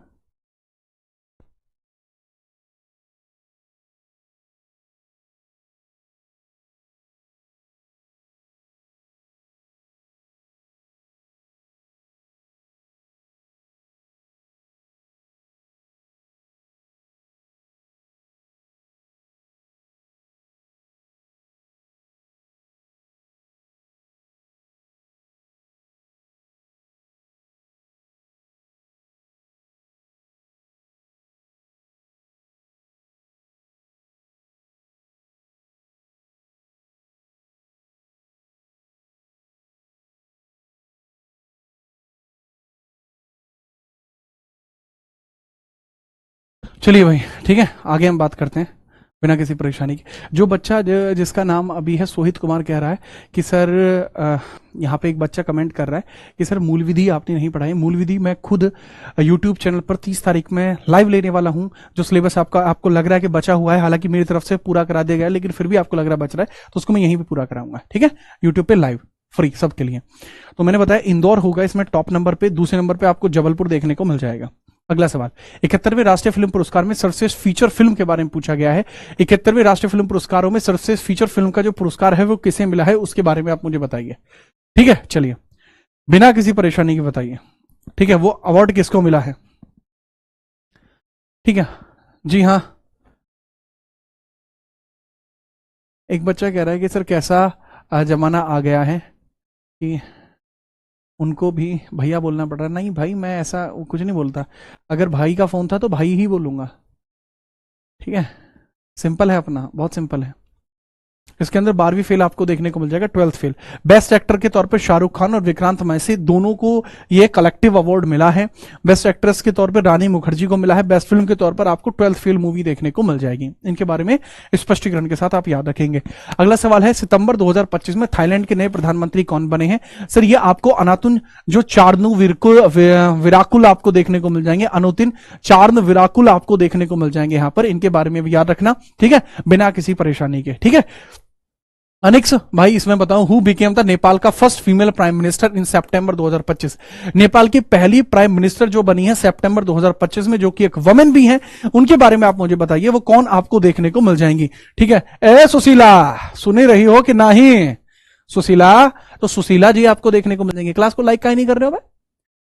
चलिए भाई, ठीक है, आगे हम बात करते हैं बिना किसी परेशानी के। जो बच्चा जिसका नाम अभी है सोहित कुमार, कह रहा है कि सर, यहाँ पे एक बच्चा कमेंट कर रहा है कि सर मूल विधि आपने नहीं पढ़ाई। मूल विधि मैं खुद यूट्यूब चैनल पर 30 तारीख में लाइव लेने वाला हूँ। जो सिलेबस आपको लग रहा है कि बचा हुआ है, हालांकि मेरी तरफ से पूरा करा दिया गया है, लेकिन फिर भी आपको लग रहा है बच रहा है, तो उसको मैं यहीं पर पूरा कराऊंगा। ठीक है, यूट्यूब पे लाइव फ्री सबके लिए। तो मैंने बताया इंदौर होगा इसमें टॉप नंबर पे, दूसरे नंबर पे आपको जबलपुर देखने को मिल जाएगा। अगला सवाल, 71वें राष्ट्रीय फिल्म पुरस्कार में सर्वश्रेष्ठ फीचर फिल्म के बारे में पूछा गया है। 71वें राष्ट्रीय फिल्म पुरस्कारों में सर्वश्रेष्ठ फीचर फिल्म का जो पुरस्कार है वो किसे मिला है, उसके बारे में आप मुझे बताइए। ठीक है, चलिए बिना किसी परेशानी के बताइए। ठीक है, वो अवार्ड किसको मिला है? ठीक है, जी हाँ। एक बच्चा कह रहा है कि सर कैसा जमाना आ गया है कि उनको भी भैया बोलना पड़ रहा है। नहीं भाई, मैं ऐसा कुछ नहीं बोलता। अगर भाई का फोन था तो भाई ही बोलूंगा, ठीक है। सिंपल है अपना, बहुत सिंपल है। इसके अंदर 12वीं फेल आपको देखने को मिल जाएगा, 12th फेल। बेस्ट एक्टर के तौर पर शाहरुख खान और विक्रांत मैसी दोनों को ये कलेक्टिव अवार्ड मिला है। बेस्ट एक्ट्रेस के तौर पर रानी मुखर्जी को मिला है। बेस्ट फिल्म के तौर पर आपको 12th फेल मूवी देखने को मिल जाएगी। इनके बारे में स्पष्टीकरण के साथ आप याद रखेंगे। अगला सवाल है, सितंबर 2025 में थाईलैंड के नए प्रधानमंत्री कौन बने हैं? सर ये आपको अनातुन जो चार्नु विराकुल आपको देखने को मिल जाएंगे। अनुतिन चार्न विराकुल आपको देखने को मिल जाएंगे यहां पर। इनके बारे में भी याद रखना, ठीक है, बिना किसी परेशानी के, ठीक है। अनिक्स भाई इसमें बताऊं, हु बिकेम द नेपाल का first female prime minister in September 2025? Nepal की पहली प्राइम मिनिस्टर जो बनी है सितंबर 2025 में, जो कि एक वुमेन भी हैं, उनके बारे में आप मुझे बताइए वो कौन आपको देखने को मिल जाएंगी, ठीक है। ए सुशीला, सुनी रही हो कि नहीं सुशीला? तो सुशीला जी आपको देखने को मिल जाएंगे। क्लास को लाइक काहे नहीं कर रहे हो भाई?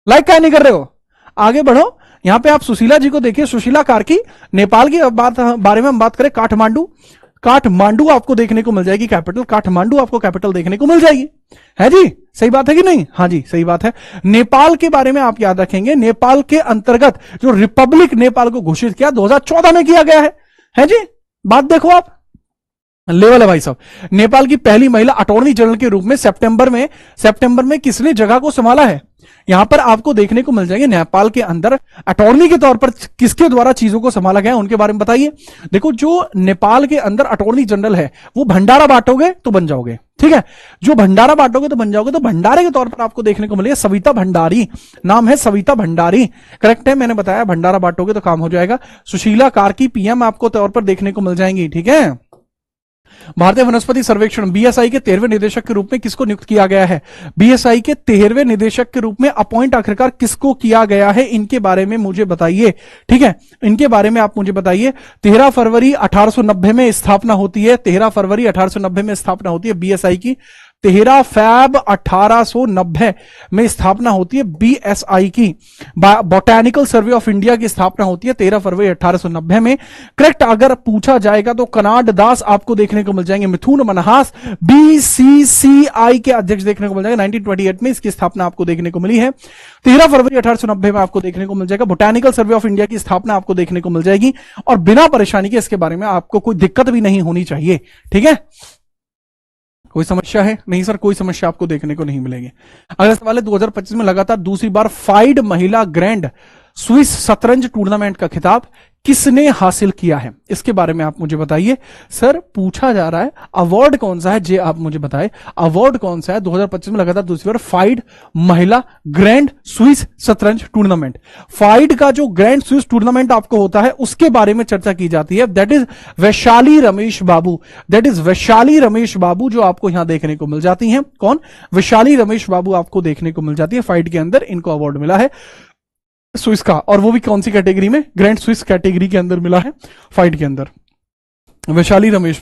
लाइक काहे नहीं कर रहे हो? आगे बढ़ो। यहां पे आप सुशीला जी को देखिए, सुशीला कार्की। नेपाल की बारे में हम बात करें, काठमांडू आपको देखने को मिल जाएगी कैपिटल। काठमांडू आपको कैपिटल देखने को मिल जाएगी, है जी? सही बात है कि नहीं? हाँ जी सही बात है। नेपाल के बारे में आप याद रखेंगे, नेपाल के अंतर्गत जो रिपब्लिक नेपाल को घोषित किया 2014 में किया गया है जी? बात देखो आप, लेवल है भाई साहब। नेपाल की पहली महिला अटॉर्नी जनरल के रूप में सितंबर में किसने जगह को संभाला है? यहां पर आपको देखने को मिल जाएंगे नेपाल के अंदर अटॉर्नी के तौर पर किसके द्वारा चीजों को संभाला गया, उनके बारे में बताइए। देखो, जो नेपाल के अंदर अटॉर्नी जनरल है वो भंडारा बांटोगे तो बन जाओगे, ठीक है। जो भंडारा बांटोगे तो बन जाओगे, तो भंडारे के तौर पर आपको देखने को मिलेगा सविता भंडारी। नाम है सविता भंडारी, करेक्ट है, मैंने बताया भंडारा बांटोगे तो काम हो जाएगा। सुशीला कार्की पीएम आपको तौर पर देखने को मिल जाएंगी, ठीक है। भारतीय वनस्पति सर्वेक्षण बीएसआई के 13वें निदेशक के रूप में किसको नियुक्त किया गया है? बीएसआई के 13वें निदेशक के रूप में अपॉइंट आखिरकार किसको किया गया है? इनके बारे में मुझे बताइए, ठीक है। इनके बारे में आप मुझे बताइए। 13 फरवरी 1890 में स्थापना होती है, 13 फरवरी 1890 में स्थापना होती है बीएसआई की। 13 फैब 1890 में स्थापना होती है बीएसआई की। बोटैनिकल सर्वे ऑफ इंडिया की स्थापना होती है 13 फरवरी 1890 में। करेक्ट अगर पूछा जाएगा तो कनाड दास आपको देखने को मिल जाएंगे। मिथुन मनहास बीसीसीआई के अध्यक्ष देखने को मिल जाएगा। 1928 में इसकी स्थापना आपको देखने को मिली है। 13 फरवरी 1890 में आपको देखने को मिल जाएगा। बोटैनिकल सर्वे ऑफ इंडिया की स्थापना आपको देखने को मिल जाएगी, और बिना परेशानी के इसके बारे में आपको कोई दिक्कत भी नहीं होनी चाहिए, ठीक है। कोई समस्या है? नहीं सर, कोई समस्या आपको देखने को नहीं मिलेगी। अगला सवाल है, 2025 में लगातार दूसरी बार फाइड महिला ग्रैंड स्विस शतरंज टूर्नामेंट का खिताब किसने हासिल किया है? इसके बारे में आप मुझे बताइए। सर पूछा जा रहा है अवार्ड कौन सा है, जे आप मुझे बताएं अवार्ड कौन सा है 2025 में लगातार दूसरी बार फाइड महिला ग्रैंड स्विस शतरंज टूर्नामेंट। फाइड का जो ग्रैंड स्विस टूर्नामेंट आपको होता है उसके बारे में चर्चा की जाती है। That is Vaishali Ramesh Babu, that is Vaishali Ramesh Babu जो आपको यहां देखने को मिल जाती हैं। कौन? वैशाली रमेश बाबू आपको देखने को मिल जाती है। फाइड के अंदर इनको अवार्ड मिला है स्विस का, और वो भी कौन सी कैटेगरी में? ग्रैंड स्विस कैटेगरी के अंदर मिला है फाइट के अंदर। वैशाली रमेश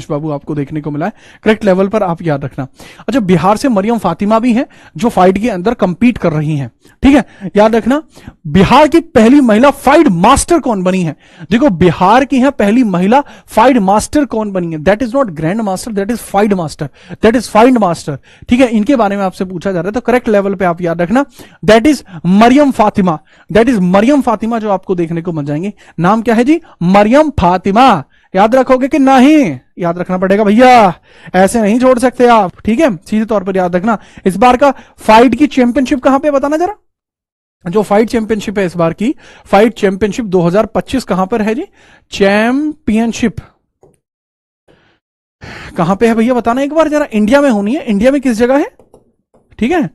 बाबू आपको देखने को मिला है। करेक्ट लेवल पर आप याद रखना। अच्छा, बिहार से मरियम फातिमा भी हैं जो फाइट के अंदर कंपीट कर रही हैं, ठीक है, याद रखना। बिहार की पहली महिला फाइट मास्टर कौन बनी है? देखो, बिहार की यहां पहली महिला फाइट मास्टर कौन बनी है? That is not grand master, that is fight master, that is fight master, ठीक है। इनके बारे में आपसे पूछा जा रहा है तो करेक्ट लेवल पे आप याद रखना, that is Mariam Fatima, that is Mariam Fatima जो आपको देखने को मिल जाएंगे। नाम क्या है जी? मरियम फातिमा। याद रखोगे कि नहीं? याद रखना पड़ेगा भैया, ऐसे नहीं छोड़ सकते आप, ठीक है, सीधे तौर पर याद रखना। इस बार का फाइट की चैंपियनशिप कहां पे बताना जरा। जो फाइट चैंपियनशिप है इस बार की, फाइट चैंपियनशिप 2025 कहां पर है जी? चैंपियनशिप कहां पे है भैया बताना एक बार जरा। इंडिया में होनी है। इंडिया में किस जगह है? ठीक है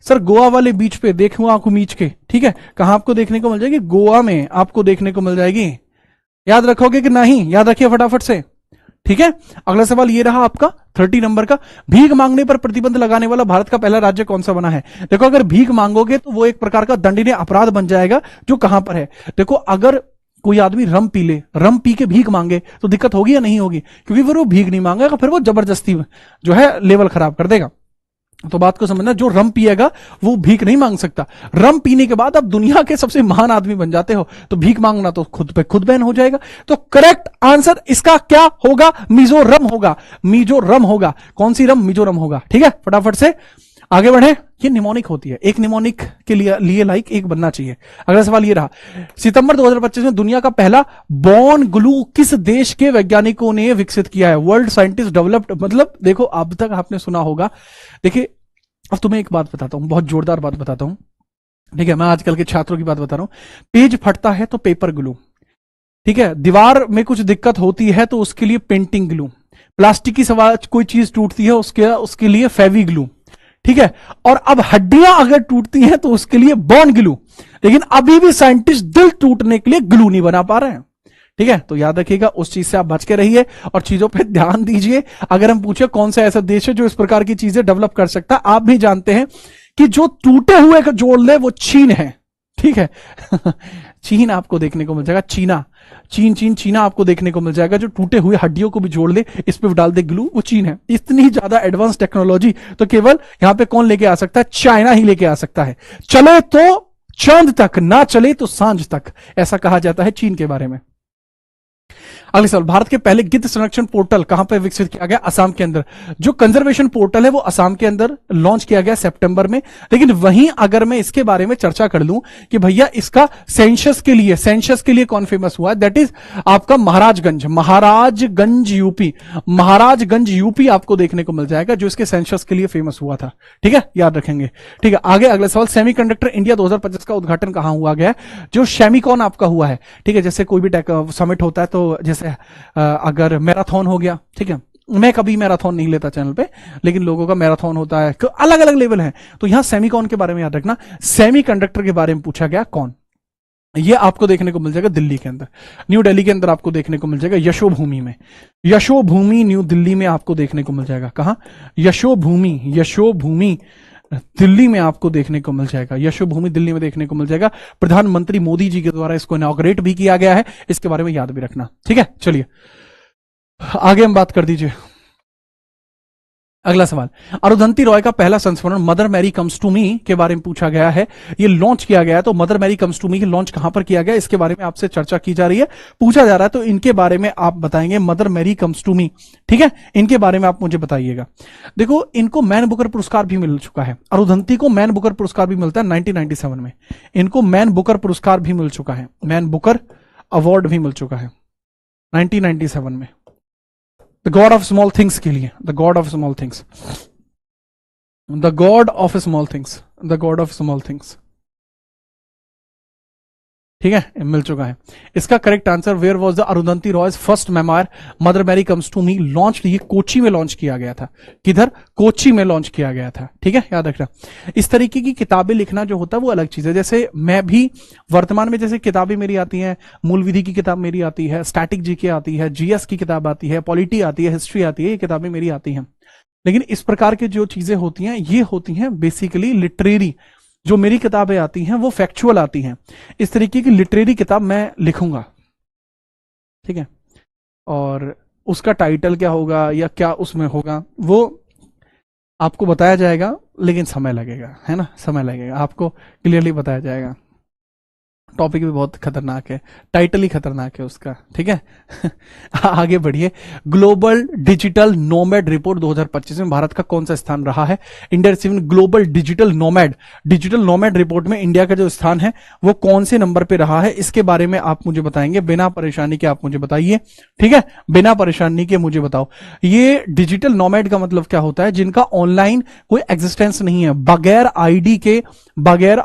सर, गोवा वाले बीच पे देखूं आंखों मीच के, ठीक है। कहां आपको देखने को मिल जाएगी? गोवा में आपको देखने को मिल जाएगी। याद रखोगे कि नहीं? याद रखिए फटाफट से, ठीक है। अगला सवाल ये रहा आपका 30 नंबर का। भीख मांगने पर प्रतिबंध लगाने वाला भारत का पहला राज्य कौन सा बना है? देखो, अगर भीख मांगोगे तो वो एक प्रकार का दंडनीय अपराध बन जाएगा, जो कहां पर है। देखो, अगर कोई आदमी रम पी ले, रम पी के भीख मांगे तो दिक्कत होगी या नहीं होगी? क्योंकि फिर वो भीख नहीं मांगेगा, फिर वो जबरदस्ती जो है लेवल खराब कर देगा। तो बात को समझना, जो रम पिएगा वो भीख नहीं मांग सकता। रम पीने के बाद आप दुनिया के सबसे महान आदमी बन जाते हो, तो भीख मांगना तो खुद पे खुद बैन हो जाएगा। तो करेक्ट आंसर इसका क्या होगा? मिजोरम होगा, मिजोरम होगा। कौन सी रम? मिजोरम होगा, ठीक है। फटाफट से आगे बढ़े। ये निमोनिक होती है, एक निमोनिक के लिए लाइक एक बनना चाहिए। अगला सवाल ये रहा, सितंबर 2025 में दुनिया का पहला बॉर्न ग्लू किस देश के वैज्ञानिकों ने विकसित किया है? वर्ल्ड साइंटिस्ट डेवलप्ड, मतलब देखो अब तक आपने सुना होगा। देखिए अब तुम्हें एक बात बताता हूं, बहुत जोरदार बात बताता हूं, ठीक है, मैं आजकल के छात्रों की बात बता रहा हूं। पेज फटता है तो पेपर ग्लू, ठीक है, दीवार में कुछ दिक्कत होती है तो उसके लिए पेंटिंग ग्लू, प्लास्टिक की सवाल कोई चीज टूटती है उसके लिए फेवी ग्लू, ठीक है, और अब हड्डियां अगर टूटती हैं तो उसके लिए बॉन्ड ग्लू। लेकिन अभी भी साइंटिस्ट दिल टूटने के लिए ग्लू नहीं बना पा रहे हैं, ठीक है। तो याद रखिएगा, उस चीज से आप बच के रहिए और चीजों पे ध्यान दीजिए। अगर हम पूछे कौन सा ऐसा देश है जो इस प्रकार की चीजें डेवलप कर सकता है, आप भी जानते हैं कि जो टूटे हुए का जोड़ ले वो चीन है, ठीक है। चीन आपको देखने को मिल जाएगा, चीना आपको देखने को मिल जाएगा, जो टूटे हुए हड्डियों को भी जोड़ ले, इस पे डाल दे ग्लू, वो चीन है। इतनी ज्यादा एडवांस टेक्नोलॉजी तो केवल यहां पे कौन लेके आ सकता है? चाइना ही लेके आ सकता है। चले तो चांद तक, ना चले तो सांझ तक, ऐसा कहा जाता है चीन के बारे में। अगले सवाल, भारत के पहले गिद्ध संरक्षण पोर्टल कहां पर विकसित किया गया? असम के अंदर। जो कंजर्वेशन पोर्टल है वो असम के अंदर लॉन्च किया गया सितंबर में। लेकिन वहीं अगर मैं इसके बारे में चर्चा कर लूं कि भैया इसका सेंसस के लिए कौन फेमस हुआ है, दैट इज आपका महाराजगंज यूपी आपको देखने को मिल जाएगा, जो इसके सेंसस के लिए फेमस हुआ था, ठीक है, याद रखेंगे। ठीक है, आगे अगला सवाल, सेमीकंडक्टर इंडिया 2025 का उद्घाटन कहां हुआ गया? जो सेमीकॉन आपका हुआ है, ठीक है, जैसे कोई भी समिट होता है तो जैसे अगर मैराथन हो गया, ठीक है, मैं कभी मैराथन नहीं लेता चैनल पे, लेकिन लोगों का मैराथन होता है, अलग अलग लेवल है। तो यहां सेमीकॉन के बारे में याद रखना, सेमीकंडक्टर के बारे में पूछा गया कौन, ये आपको देखने को मिल जाएगा दिल्ली के अंदर, न्यू दिल्ली के अंदर आपको देखने को मिल जाएगा, यशोभूमि में। यशोभूमि न्यू दिल्ली में आपको देखने को मिल जाएगा। कहां? यशोभूमि दिल्ली में आपको देखने को मिल जाएगा, यशोभूमि दिल्ली में देखने को मिल जाएगा। प्रधानमंत्री मोदी जी के द्वारा इसको इनॉग्रेट भी किया गया है, इसके बारे में याद भी रखना, ठीक है। चलिए आगे हम बात कर दीजिए। अगला सवाल, अरुंधति रॉय का पहला संस्मरण Mother Mary comes to Me के बारे में पूछा गया है, ये लॉन्च किया गया है। तो Mother Mary comes to me launch कहां पर किया गया, इसके बारे में आपसे चर्चा की जा रही है, पूछा जा रहा है, तो इनके बारे में आप बताएंगे। Mother Mary comes to Me, ठीक है, इनके बारे में आप मुझे बताइएगा। देखो इनको मैन बुकर पुरस्कार भी मिल चुका है, अरुंधति को मैन बुकर पुरस्कार भी मिलता है 1997 में, इनको मैन बुकर पुरस्कार भी मिल चुका है, मैन बुकर अवार्ड भी मिल चुका है 1997 में, the god of small things के लिए, the god of small things, the god of small things, the god of small things, ठीक है, मिल चुका है। इसका correct answer, where was the Arundhati Roy's first memoir mother Mary comes to me launch, ये कोची में लॉन्च किया गया था। किधर? कोची में लॉन्च किया गया था, ठीक है, याद रखना। इस तरीके की किताबें लिखना जो होता है वो अलग चीज है। जैसे मैं भी वर्तमान में जैसे किताबें मेरी आती हैं, मूल विधि की किताब मेरी आती है, स्टैटिक जीके आती है, जीएस की किताब आती है, पॉलिटी आती है, हिस्ट्री आती है, ये किताबें मेरी आती हैं। लेकिन इस प्रकार की जो चीजें होती हैं ये होती हैं बेसिकली लिटरेरी, जो मेरी किताबें आती हैं वो फैक्चुअल आती हैं। इस तरीके की लिटरेरी किताब मैं लिखूंगा, ठीक है, और उसका टाइटल क्या होगा या क्या उसमें होगा वो आपको बताया जाएगा, लेकिन समय लगेगा, है ना, समय लगेगा, आपको क्लियरली बताया जाएगा। टॉपिक भी बहुत खतरनाक है, टाइटल ही खतरनाक है उसका, ठीक है। आगे बढ़िए। ग्लोबल डिजिटल नोमैड रिपोर्ट 2025 में भारत का कौन सा स्थान रहा है? India receiving global digital nomad report में इंडिया का जो स्थान है वो कौन से नंबर पे रहा है, इसके बारे में आप मुझे बताएंगे, बिना परेशानी के आप मुझे बताइए, ठीक है, बिना परेशानी के मुझे बताओ। ये डिजिटल नोमैड का मतलब क्या होता है? जिनका ऑनलाइन कोई एग्जिस्टेंस नहीं है, बगैर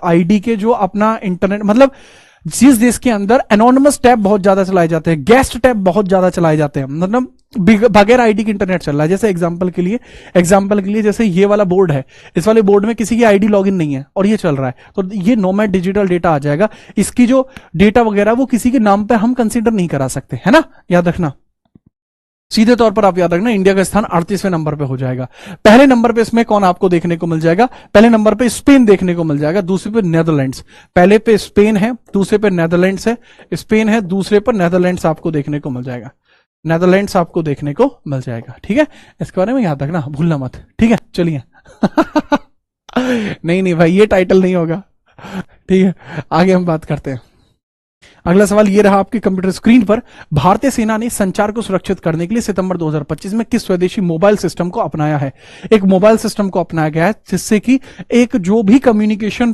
आईडी के जो अपना इंटरनेट, मतलब जिस देश के अंदर एनोनिमस टैब बहुत ज्यादा चलाए जाते हैं, गेस्ट टैब बहुत ज्यादा चलाए जाते हैं, मतलब बगैर आईडी के इंटरनेट चल रहा है। जैसे एग्जांपल के लिए जैसे ये वाला बोर्ड है, इस वाले बोर्ड में किसी की आईडी लॉगिन नहीं है और ये चल रहा है, तो ये नोमैड डिजिटल डेटा आ जाएगा। इसकी जो डेटा वगैरह वो किसी के नाम पे हम कंसीडर नहीं करा सकते, है ना, याद रखना। सीधे तौर पर आप याद रखना, इंडिया का स्थान 38वें नंबर पे हो जाएगा। पहले नंबर पे इसमें कौन आपको देखने को मिल जाएगा? पहले नंबर पे स्पेन देखने को मिल जाएगा, दूसरे पे नेदरलैंड्स। पहले पे स्पेन है, दूसरे पे नेदरलैंड्स है, स्पेन है, दूसरे पर नेदरलैंड्स आपको देखने को मिल जाएगा, नेदरलैंड्स आपको देखने को मिल जाएगा, ठीक है, इसके बारे में याद रखना, भूलना मत, ठीक है। चलिए नहीं भाई, ये टाइटल नहीं होगा, ठीक है, आगे हम बात करते हैं। अगला सवाल ये रहा आपके कंप्यूटर स्क्रीन पर। भारतीय सेना ने संचार को सुरक्षित करने के लिए सितंबर 2025 में किस स्वदेशी मोबाइल सिस्टम को अपनाया है? एक मोबाइल सिस्टम को अपनाया गया है जिससे कि एक जो भी कम्युनिकेशन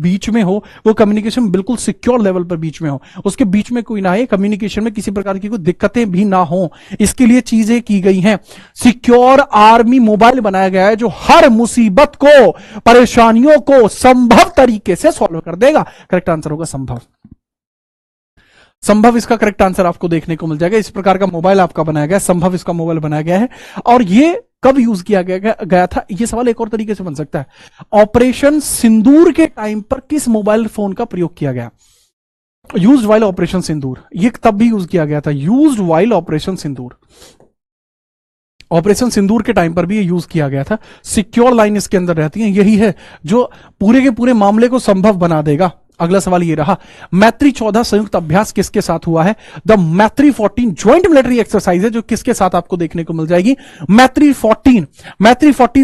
बीच में हो वो कम्युनिकेशन बिल्कुल सिक्योर लेवल पर बीच में हो, उसके बीच में कोई ना आए, कम्युनिकेशन में किसी प्रकार की कोई दिक्कतें भी ना हो, इसके लिए चीजें की गई हैं। सिक्योर आर्मी मोबाइल बनाया गया है जो हर मुसीबत को, परेशानियों को संभव तरीके से सॉल्व कर देगा। करेक्ट आंसर होगा संभव। संभव इसका करेक्ट आंसर आपको देखने को मिल जाएगा। इस प्रकार का मोबाइल आपका बनाया गया है, संभव इसका मोबाइल बनाया गया है। और ये कब यूज किया गया था? ये सवाल एक और तरीके से बन सकता है। ऑपरेशन सिंदूर के टाइम पर किस मोबाइल फोन का प्रयोग किया गया? यूज्ड वाइल ऑपरेशन सिंदूर, ये तब भी यूज किया गया था। यूज्ड वाइल ऑपरेशन सिंदूर, ऑपरेशन सिंदूर के टाइम पर भी ये यूज किया गया था। सिक्योर लाइन इसके अंदर रहती है, यही है जो पूरे के पूरे मामले को संभव बना देगा। अगला सवाल ये रहा, मैत्री 14 संयुक्त अभ्यास किसके साथ हुआ है? द मैत्री 14 ज्वाइंट मिलिट्री एक्सरसाइज है जो किसके साथ आपको देखने को मिल जाएगी? मैत्री 14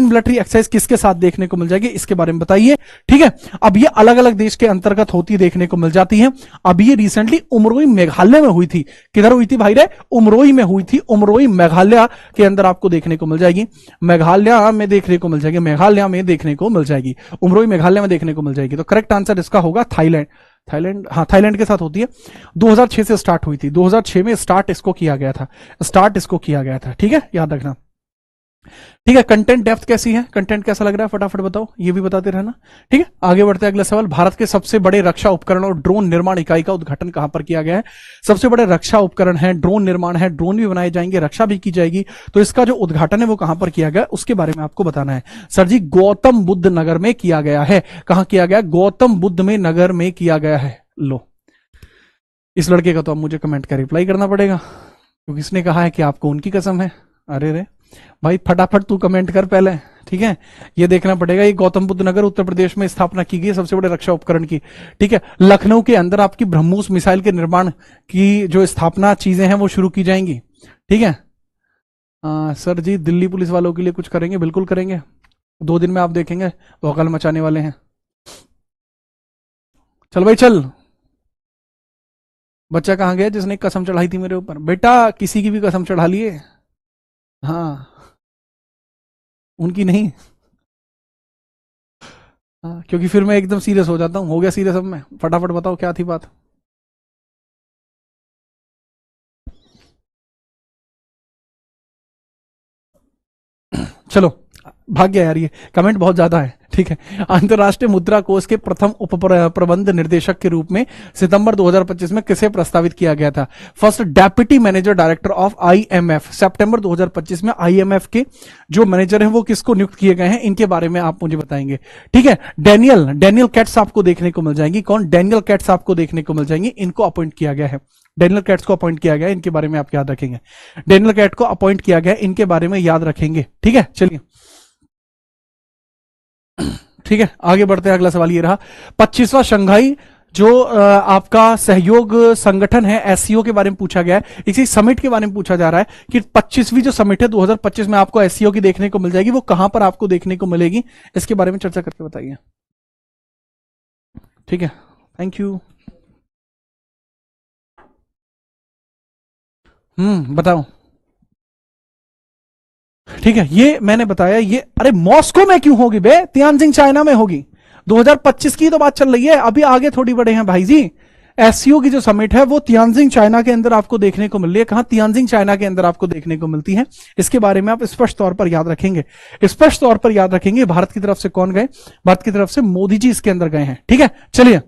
मिलिट्री एक्सरसाइज किसके साथ देखने को मिल जाएगी, इसके बारे में बताइए। ठीक है, अब ये अलग अलग देश के अंतर्गत होती देखने को मिल जाती है। अब ये रिसेंटली उमरोई मेघालय में हुई थी। किधर हुई थी भाई रे? उमरोई में हुई थी। उमरोई मेघालय के अंदर आपको देखने को मिल जाएगी। मेघालय में देखने को मिल जाएगी, मेघालय में देखने को मिल जाएगी, उमरोई मेघालय में देखने को मिल जाएगी। तो करेक्ट आंसर इसका होगा थाईलैंड। हाँ, थाईलैंड के साथ होती है। 2006 से स्टार्ट हुई थी, 2006 में स्टार्ट इसको किया गया था। ठीक है, याद रखना। ठीक है, कंटेंट डेप्थ कैसी है? कंटेंट कैसा लग रहा है फटाफट बताओ, ये भी बताते रहना। ठीक है, आगे बढ़ते हैं। अगला सवाल, भारत के सबसे बड़े रक्षा उपकरण और ड्रोन निर्माण इकाई का उद्घाटन कहां पर किया गया है? सबसे बड़े रक्षा उपकरण है, ड्रोन निर्माण है, ड्रोन भी बनाए जाएंगे, रक्षा भी की जाएगी, तो इसका जो उद्घाटन है वो कहां पर किया गया, उसके बारे में आपको बताना है। सर जी, गौतम बुद्ध नगर में किया गया है। कहां किया गया? गौतम बुद्ध में नगर में किया गया है। लो, इस लड़के का तो अब मुझे कमेंट का रिप्लाई करना पड़ेगा क्योंकि इसने कहा है कि आपको उनकी कसम है। अरे रे भाई, फटाफट तू कमेंट कर पहले। ठीक है, ये देखना पड़ेगा। ये गौतम बुद्ध नगर उत्तर प्रदेश में स्थापना की गई सबसे बड़े रक्षा उपकरण की। ठीक है, लखनऊ के अंदर आपकी ब्रह्मोस मिसाइल के निर्माण की जो स्थापना चीजें हैं वो शुरू की जाएंगी। ठीक है, सर जी दिल्ली पुलिस वालों के लिए कुछ करेंगे? बिल्कुल करेंगे। 2 दिन में आप देखेंगे वो हकल मचाने वाले हैं। चल भाई चल। बच्चा कहां गया जिसने कसम चढ़ाई थी मेरे ऊपर? बेटा, किसी की भी कसम चढ़ा लिए। हाँ, उनकी नहीं। हाँ, क्योंकि फिर मैं एकदम सीरियस हो जाता हूं। हो गया सीरियस अब मैं? फटाफट बताओ क्या थी बात। चलो, भाग गया यार, ये कमेंट बहुत ज्यादा है। ठीक है, अंतरराष्ट्रीय मुद्रा कोष के प्रथम उप प्रबंध निर्देशक के रूप में सितंबर 2025 में किसे प्रस्तावित किया गया था? First deputy manager director of IMF. सितंबर 2025 में आईएमएफ के जो मैनेजर हैं वो किसको नियुक्त किए गए हैं, इनके बारे में आप मुझे बताएंगे। ठीक है, डेनियल कैट्स आपको देखने को मिल जाएंगी। कौन? डेनियल कैट्स आपको देखने को मिल जाएंगी। इनको अपॉइंट किया गया है, डेनियल कैट्स को अपॉइंट किया गया है, इनके बारे में आप याद रखेंगे। डेनियल कैट को अपॉइंट किया गया, इनके बारे में याद रखेंगे। ठीक है, चलिए ठीक है, आगे बढ़ते हैं। अगला सवाल ये रहा, 25वां शंघाई जो आपका सहयोग संगठन है एससीओ के बारे में पूछा गया है। इसी समिट के बारे में पूछा जा रहा है कि 25वीं जो समिट है 2025 में आपको एससीओ की देखने को मिल जाएगी, वो कहां पर आपको देखने को मिलेगी, इसके बारे में चर्चा करके बताइए। ठीक है, थैंक यू। बताओ। ठीक है, ये मैंने बताया। ये अरे मॉस्को में क्यों होगी बे? तियानजिंग चाइना में होगी। 2025 की तो बात चल रही है, अभी आगे थोड़ी बढ़े हैं भाई जी। एससीओ की जो समिट है वो तियानजिंग चाइना के अंदर आपको देखने को मिल रही है। कहां? तियानजिंग चाइना के अंदर आपको देखने को मिलती है। इसके बारे में आप स्पष्ट तौर पर याद रखेंगे, स्पष्ट तौर पर याद रखेंगे। भारत की तरफ से कौन गए? भारत की तरफ से मोदी जी इसके अंदर गए हैं। ठीक है, चलिए,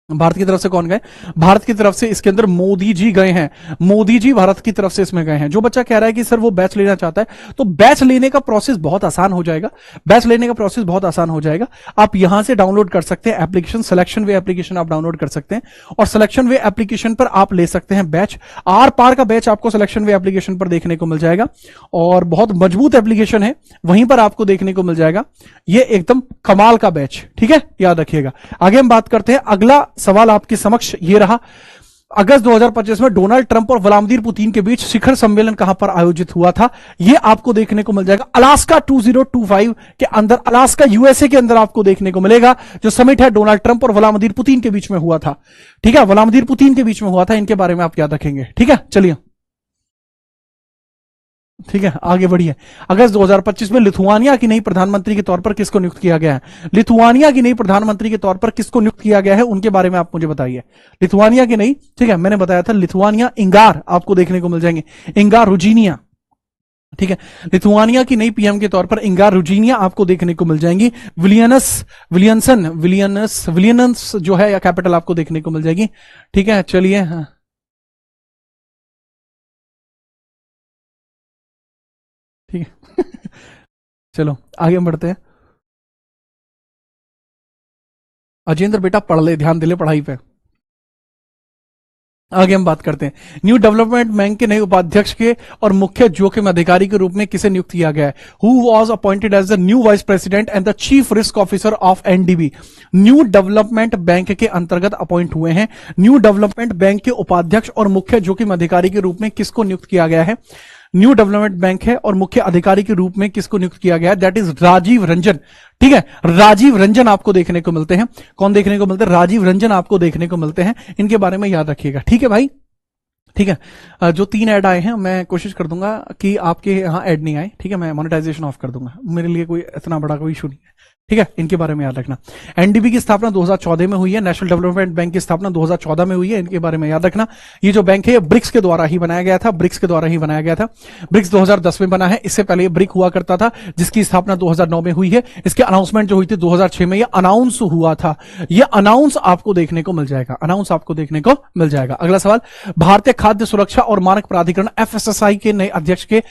भारत की तरफ से कौन गए? भारत की तरफ से इसके अंदर मोदी जी गए हैं। मोदी जी भारत की तरफ से इसमें गए हैं। जो बच्चा कह रहा है कि सर वो बैच लेना चाहता है, तो बैच लेने का प्रोसेस बहुत आसान हो जाएगा। बैच लेने का प्रोसेस बहुत आसान हो जाएगा। आप यहां से डाउनलोड कर सकते हैं एप्लीकेशन, सिलेक्शन वे एप्लीकेशन आप डाउनलोड कर सकते हैं और सिलेक्शन वे एप्लीकेशन पर आप ले सकते हैं बैच। आर पार का बैच आपको सिलेक्शन वे एप्लीकेशन पर देखने को मिल जाएगा और बहुत मजबूत एप्लीकेशन है, वहीं पर आपको देखने को मिल जाएगा। ये एकदम कमाल का बैच। ठीक है, याद रखिएगा। आगे हम बात करते हैं। अगला सवाल आपके समक्ष ये रहा, अगस्त 2025 में डोनाल्ड ट्रंप और व्लादिमीर पुतिन के बीच शिखर सम्मेलन कहां पर आयोजित हुआ था, यह आपको देखने को मिल जाएगा अलास्का 2025 के अंदर, अलास्का यूएसए के अंदर आपको देखने को मिलेगा। जो समिट है डोनाल्ड ट्रंप और व्लादिमीर पुतिन के बीच में हुआ था, ठीक है, व्लादिमीर पुतिन के बीच में हुआ था, इनके बारे में आप याद रखेंगे। ठीक है, चलिए ठीक है आगे बढ़िए। अगस्त 2025 में लिथुआनिया की नई प्रधानमंत्री के तौर पर किसको नियुक्त किया गया है? लिथुआनिया की नई प्रधानमंत्री के तौर पर किसको नियुक्त किया गया है, उनके बारे में आप मुझे बताइए। लिथुआनिया की नई, ठीक है, मैंने बताया था लिथुआनिया, इंगार आपको देखने को मिल जाएंगे, इंगार रुजीनिया। ठीक है, लिथुआनिया की नई पीएम के तौर पर इंगार रुजीनिया आपको देखने को मिल जाएंगी। विलियनस जो है या कैपिटल आपको देखने को मिल जाएगी। ठीक है, चलिए ठीक है चलो आगे बढ़ते हैं। अजेंद्र बेटा पढ़ ले, ध्यान दे ले पढ़ाई पे। आगे हम बात करते हैं न्यू डेवलपमेंट बैंक के नए उपाध्यक्ष के और मुख्य जोखिम अधिकारी के रूप में किसे नियुक्त किया गया है? Who was appointed as the new vice president and the chief risk officer of NDB? New Development Bank के अंतर्गत अपॉइंट हुए हैं। न्यू डेवलपमेंट बैंक के उपाध्यक्ष और मुख्य जोखिम अधिकारी के रूप में किसको नियुक्त किया गया है? न्यू डेवलपमेंट बैंक है और मुख्य अधिकारी के रूप में किसको नियुक्त किया गया है? That is Rajiv Ranjan. ठीक है, राजीव रंजन आपको देखने को मिलते हैं। कौन देखने को मिलते हैं? राजीव रंजन आपको देखने को मिलते हैं, इनके बारे में याद रखिएगा। ठीक है भाई, ठीक है। जो 3 ऐड आए हैं मैं कोशिश कर दूंगा कि आपके यहां ऐड नहीं आए। ठीक है, मैं मोनेटाइजेशन ऑफ कर दूंगा, मेरे लिए कोई इतना बड़ा कोई इशू नहीं है। ठीक है, इनके बारे में याद रखना। एनडीबी की स्थापना 2014 में हुई है, नेशनल डेवलपमेंट बैंक की स्थापना 2014 में हुई है, इनके बारे में याद रखना। ये जो बैंक है ये ब्रिक्स के द्वारा ही बनाया गया था, ब्रिक्स के द्वारा ही बनाया गया था। ब्रिक्स 2010 में बना है, इससे पहले ये ब्रिक हुआ करता था जिसकी स्थापना 2009 में हुई है। इसकी अनाउंसमेंट जो हुई थी 2006 में, ये अनाउंस हुआ था। ये अनाउंस आपको देखने को मिल जाएगा, अनाउंस आपको देखने को मिल जाएगा। अगला सवाल, भारतीय खाद्य सुरक्षा और मानक प्राधिकरण एफएसएसआई के नए अध्यक्ष के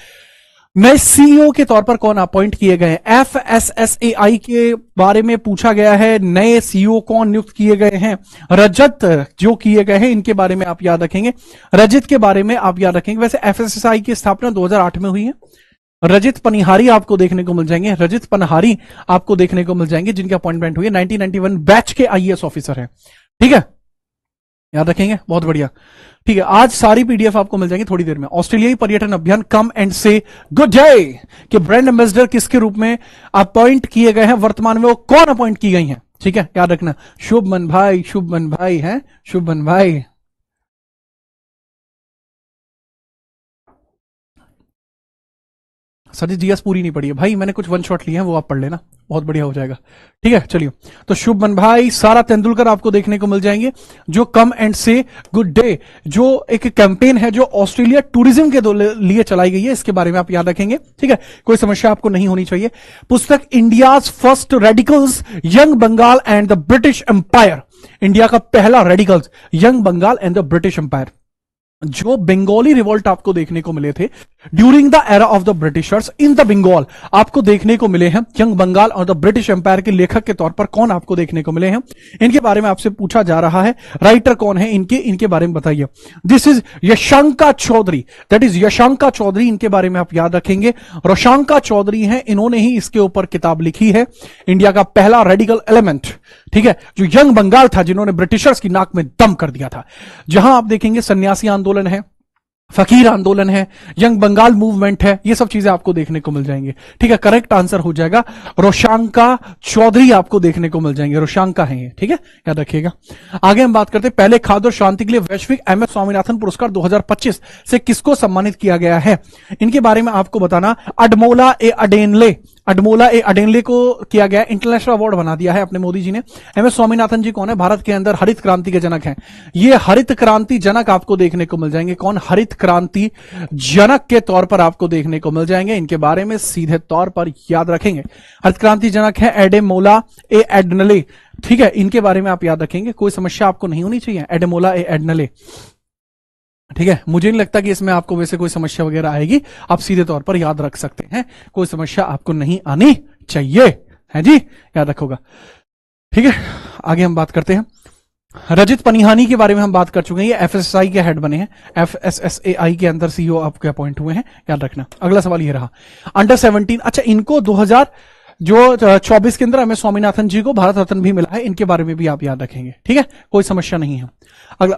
नए सीईओ के तौर पर कौन अपॉइंट किए गए हैं? एफएसएसएआई के बारे में पूछा गया है, नए सीईओ कौन नियुक्त किए गए हैं? रजत जो किए गए हैं, इनके बारे में आप याद रखेंगे, रजत के बारे में आप याद रखेंगे। वैसे एफएसएसआई की स्थापना 2008 में हुई है। रजत पनिहारी आपको देखने को मिल जाएंगे, रजत पनिहारी आपको देखने को मिल जाएंगे, जिनकी अपॉइंटमेंट हुई है। 1991 बैच के आईएएस ऑफिसर है। ठीक है, याद रखेंगे, बहुत बढ़िया। ठीक है, आज सारी पीडीएफ आपको मिल जाएंगी थोड़ी देर में। ऑस्ट्रेलियाई पर्यटन अभियान कम एंड से गुड डे के ब्रांड एम्बेसडर किसके रूप में अपॉइंट किए गए हैं वर्तमान में? वो कौन अपॉइंट की गई हैं? ठीक है, याद रखना, शुभमन भाई, शुभमन भाई है, शुभमन भाई। सर जी जीएस पूरी नहीं पड़ी है भाई, मैंने कुछ वन शॉट लिए हैं, वो आप पढ़ लेना, बहुत बढ़िया हो जाएगा। ठीक है, चलिए। तो शुभमन भाई, सारा तेंदुलकर आपको देखने को मिल जाएंगे, जो कम एंड से गुड डे, जो एक कैंपेन है जो ऑस्ट्रेलिया टूरिज्म के लिए चलाई गई है, इसके बारे में आप याद रखेंगे। ठीक है, कोई समस्या आपको नहीं होनी चाहिए। पुस्तक India's first radicals, young Bengal and the British empire, India का पहला radicals, young Bengal and the British empire. जो बंगाली रिवोल्ट आपको देखने को मिले थे during the era of the Britishers in the Bengal, आपको देखने को मिले हैं। यंग बंगाल और द ब्रिटिश एम्पायर के लेखक के तौर पर कौन आपको देखने को मिले हैं? इनके बारे में आपसे पूछा जा रहा है। राइटर कौन है इनके बारे में बताइए। This is Yashanka Chaudhary, that is Yashanka Chaudhary, इनके बारे में आप याद रखेंगे। रोशंका चौधरी हैं, इन्होंने ही इसके ऊपर किताब लिखी है, इंडिया का पहला रेडिकल एलिमेंट। ठीक है, जो यंग बंगाल था, जिन्होंने ब्रिटिशर्स की नाक में दम कर दिया था। जहां आप देखेंगे सन्यासी आंदोलन है, फकीर आंदोलन है, यंग बंगाल मूवमेंट है, ये सब चीजें आपको देखने को मिल जाएंगे। ठीक है, करेक्ट आंसर हो जाएगा रोशंका चौधरी, आपको देखने को मिल जाएंगे, रोशंका है ये। ठीक है, याद रखिएगा। आगे हम बात करते हैं, पहले खाद्य और शांति के लिए वैश्विक एमएस स्वामीनाथन पुरस्कार 2025 से किसको सम्मानित किया गया है? इनके बारे में आपको बताना। अडमोला ए अडेनले, अडमोला ए अडेनले को किया गया, इंटरनेशनल अवार्ड बना दिया है अपने मोदी जी ने। एमएस स्वामीनाथन जी कौन है? भारत के अंदर हरित क्रांति के जनक हैं। ये हरित क्रांति जनक आपको देखने को मिल जाएंगे। कौन? हरित क्रांति जनक के तौर पर आपको देखने को मिल जाएंगे। इनके बारे में सीधे तौर पर याद रखेंगे। हरित क्रांति जनक है एडेमोला ए एडनले। ठीक है, इनके बारे में आप याद रखेंगे, कोई समस्या आपको नहीं होनी चाहिए। एडेमोला ए एडनले, ठीक है, मुझे नहीं लगता कि इसमें आपको वैसे कोई समस्या वगैरह आएगी, आप सीधे तौर पर याद रख सकते हैं, कोई समस्या आपको नहीं आनी चाहिए, है जी, याद रखोगा। ठीक है, आगे हम बात करते हैं। रजत पनिहानी के बारे में हम बात कर चुके हैं, ये एफएसएसआई के हेड बने हैं, एफएसएसएआई के अंदर सीईओ आपके अपॉइंट हुए हैं, याद रखना। अगला सवाल ये रहा, अंडर 17, अच्छा इनको 2024 के अंदर एमएस स्वामीनाथन जी को भारत रत्न भी मिला है, इनके बारे में भी आप याद रखेंगे। ठीक है, कोई समस्या नहीं है। अगला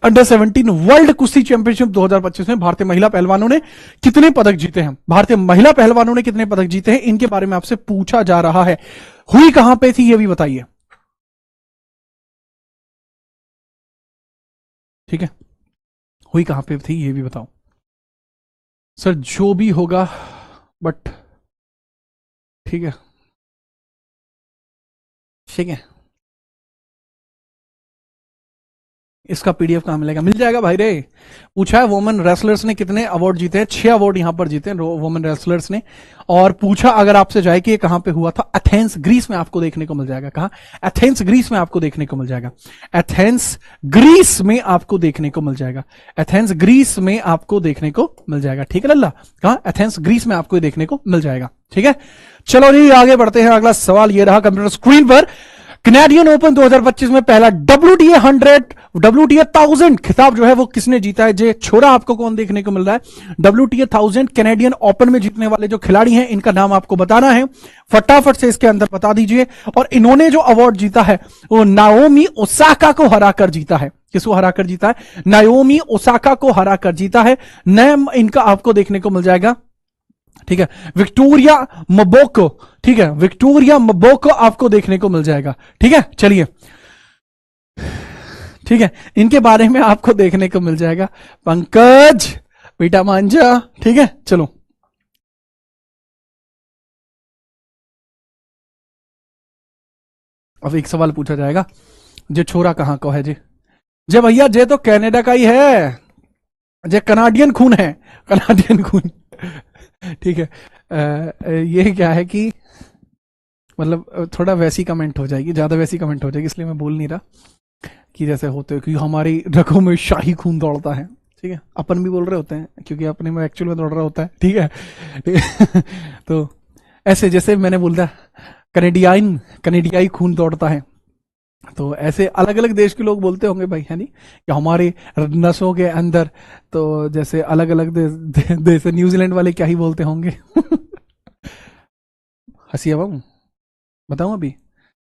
अंडर 17 वर्ल्ड कुश्ती चैंपियनशिप 2025 में भारतीय महिला पहलवानों ने कितने पदक जीते हैं? भारतीय महिला पहलवानों ने कितने पदक जीते हैं, इनके बारे में आपसे पूछा जा रहा है। हुई कहां पे थी ये भी बताइए। ठीक है, हुई कहां पे थी ये भी बताओ। सर जो भी होगा, बट ठीक है, ठीक है। इसका पीडीएफ कहां मिलेगा? मिल जाएगा भाई रे। पूछा है वुमेन रेसलर्स ने कितने अवार्ड जीते हैं? 6 अवार्ड यहां पर जीते हैं वुमेन रेसलर्स ने। और पूछा अगर आपसे जाए कि ये कहां पे हुआ था, एथेंस ग्रीस में आपको देखने को मिल जाएगा। कहां? एथेंस ग्रीस में आपको देखने को मिल जाएगा। एथेंस ग्रीस में आपको देखने को मिल जाएगा। एथेंस ग्रीस में आपको देखने को मिल जाएगा। ठीक है लल्ला, कहां? एथेंस ग्रीस में आपको देखने को मिल जाएगा। ठीक है, चलो जी आगे बढ़ते हैं। अगला सवाल ये रहा कंप्यूटर स्क्रीन पर। कैनेडियन ओपन 2025 में पहला WTA 100 WTA 1000 खिताब जो है वो किसने जीता है? जे छोरा आपको कौन देखने को मिल रहा है? WTA 1000 कैनेडियन ओपन में जीतने वाले जो खिलाड़ी हैं इनका नाम आपको बताना है। फटाफट से इसके अंदर बता दीजिए। और इन्होंने जो अवार्ड जीता है वो नाओमी ओसाका को हराकर जीता है। किसको हराकर जीता है? नाओमी ओसाका को हराकर जीता है। नाम इनका आपको देखने को मिल जाएगा। ठीक है, विक्टोरिया मबोको। ठीक है, विक्टोरिया मबोको आपको देखने को मिल जाएगा। ठीक है, चलिए, ठीक है, इनके बारे में आपको देखने को मिल जाएगा। पंकज बेटा मांझा। ठीक है, चलो अब एक सवाल पूछा जाएगा, जे छोरा कहां को है? जे भैया जे तो कनाडा का ही है, जे कनाडियन खून है, कनाडियन खून। ठीक है, ये क्या है कि मतलब थोड़ा वैसी कमेंट हो जाएगी, ज्यादा वैसी कमेंट हो जाएगी, इसलिए मैं बोल नहीं रहा कि जैसे होते हो कि हमारी रगों में शाही खून दौड़ता है। ठीक है, अपन भी बोल रहे होते हैं क्योंकि अपने में एक्चुअल में दौड़ रहा होता है। ठीक है तो ऐसे जैसे मैंने बोला कनेडियाई खून दौड़ता है, तो ऐसे अलग अलग देश के लोग बोलते होंगे भाई, है नहीं कि हमारे नसों के अंदर, तो जैसे अलग अलग देश, न्यूजीलैंड वाले क्या ही बोलते होंगे हंसी अब बताऊं अभी,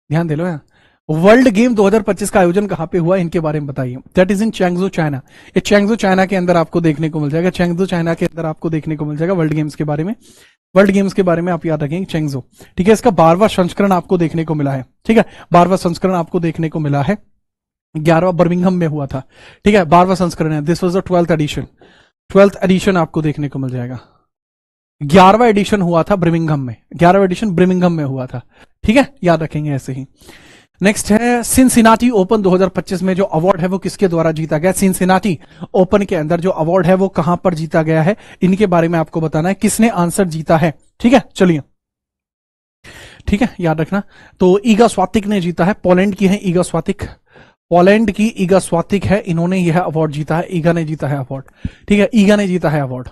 ध्यान दे लो यार। वर्ल्ड गेम 2025 का आयोजन कहां पे हुआ, इनके बारे में बताइए। That is in Changzhou China. ये चैंगजू चाइना के अंदर आपको देखने को मिल जाएगा। चैंगजू चाइना के अंदर आपको देखने को मिल जाएगा वर्ल्ड गेम्स के बारे में। वर्ल्ड गेम्स के बारे में आप याद रखेंगे चैंगजू। ठीक है, इसका 12वां संस्करण आपको देखने को मिला है। ठीक है, 12वां संस्करण आपको देखने को मिला है। 11वां बर्मिंघम में हुआ था। ठीक है, 12वां संस्करण है। This was the 12th edition. 12th edition आपको देखने को मिल जाएगा। 11वां एडिशन हुआ था ब्रिमिंघम में। 11वां एडिशन ब्रिमिंघम में हुआ था। ठीक है, याद रखेंगे ऐसे ही। नेक्स्ट है सिनसिनाटी ओपन 2025 में जो अवार्ड है वो किसके द्वारा जीता गया? सिनसिनाटी ओपन के अंदर जो अवार्ड है वो कहां पर जीता गया है, इनके बारे में आपको बताना है। किसने आंसर जीता है? ठीक है, चलिए, ठीक है, याद रखना। तो ईगा स्वातिक ने जीता है। पोलैंड की है ईगा स्वातिक। पोलैंड की ईगा स्वातिक है, इन्होंने यह अवार्ड जीता है। ईगा ने जीता है अवार्ड। ठीक है, ईगा ने जीता है अवार्ड।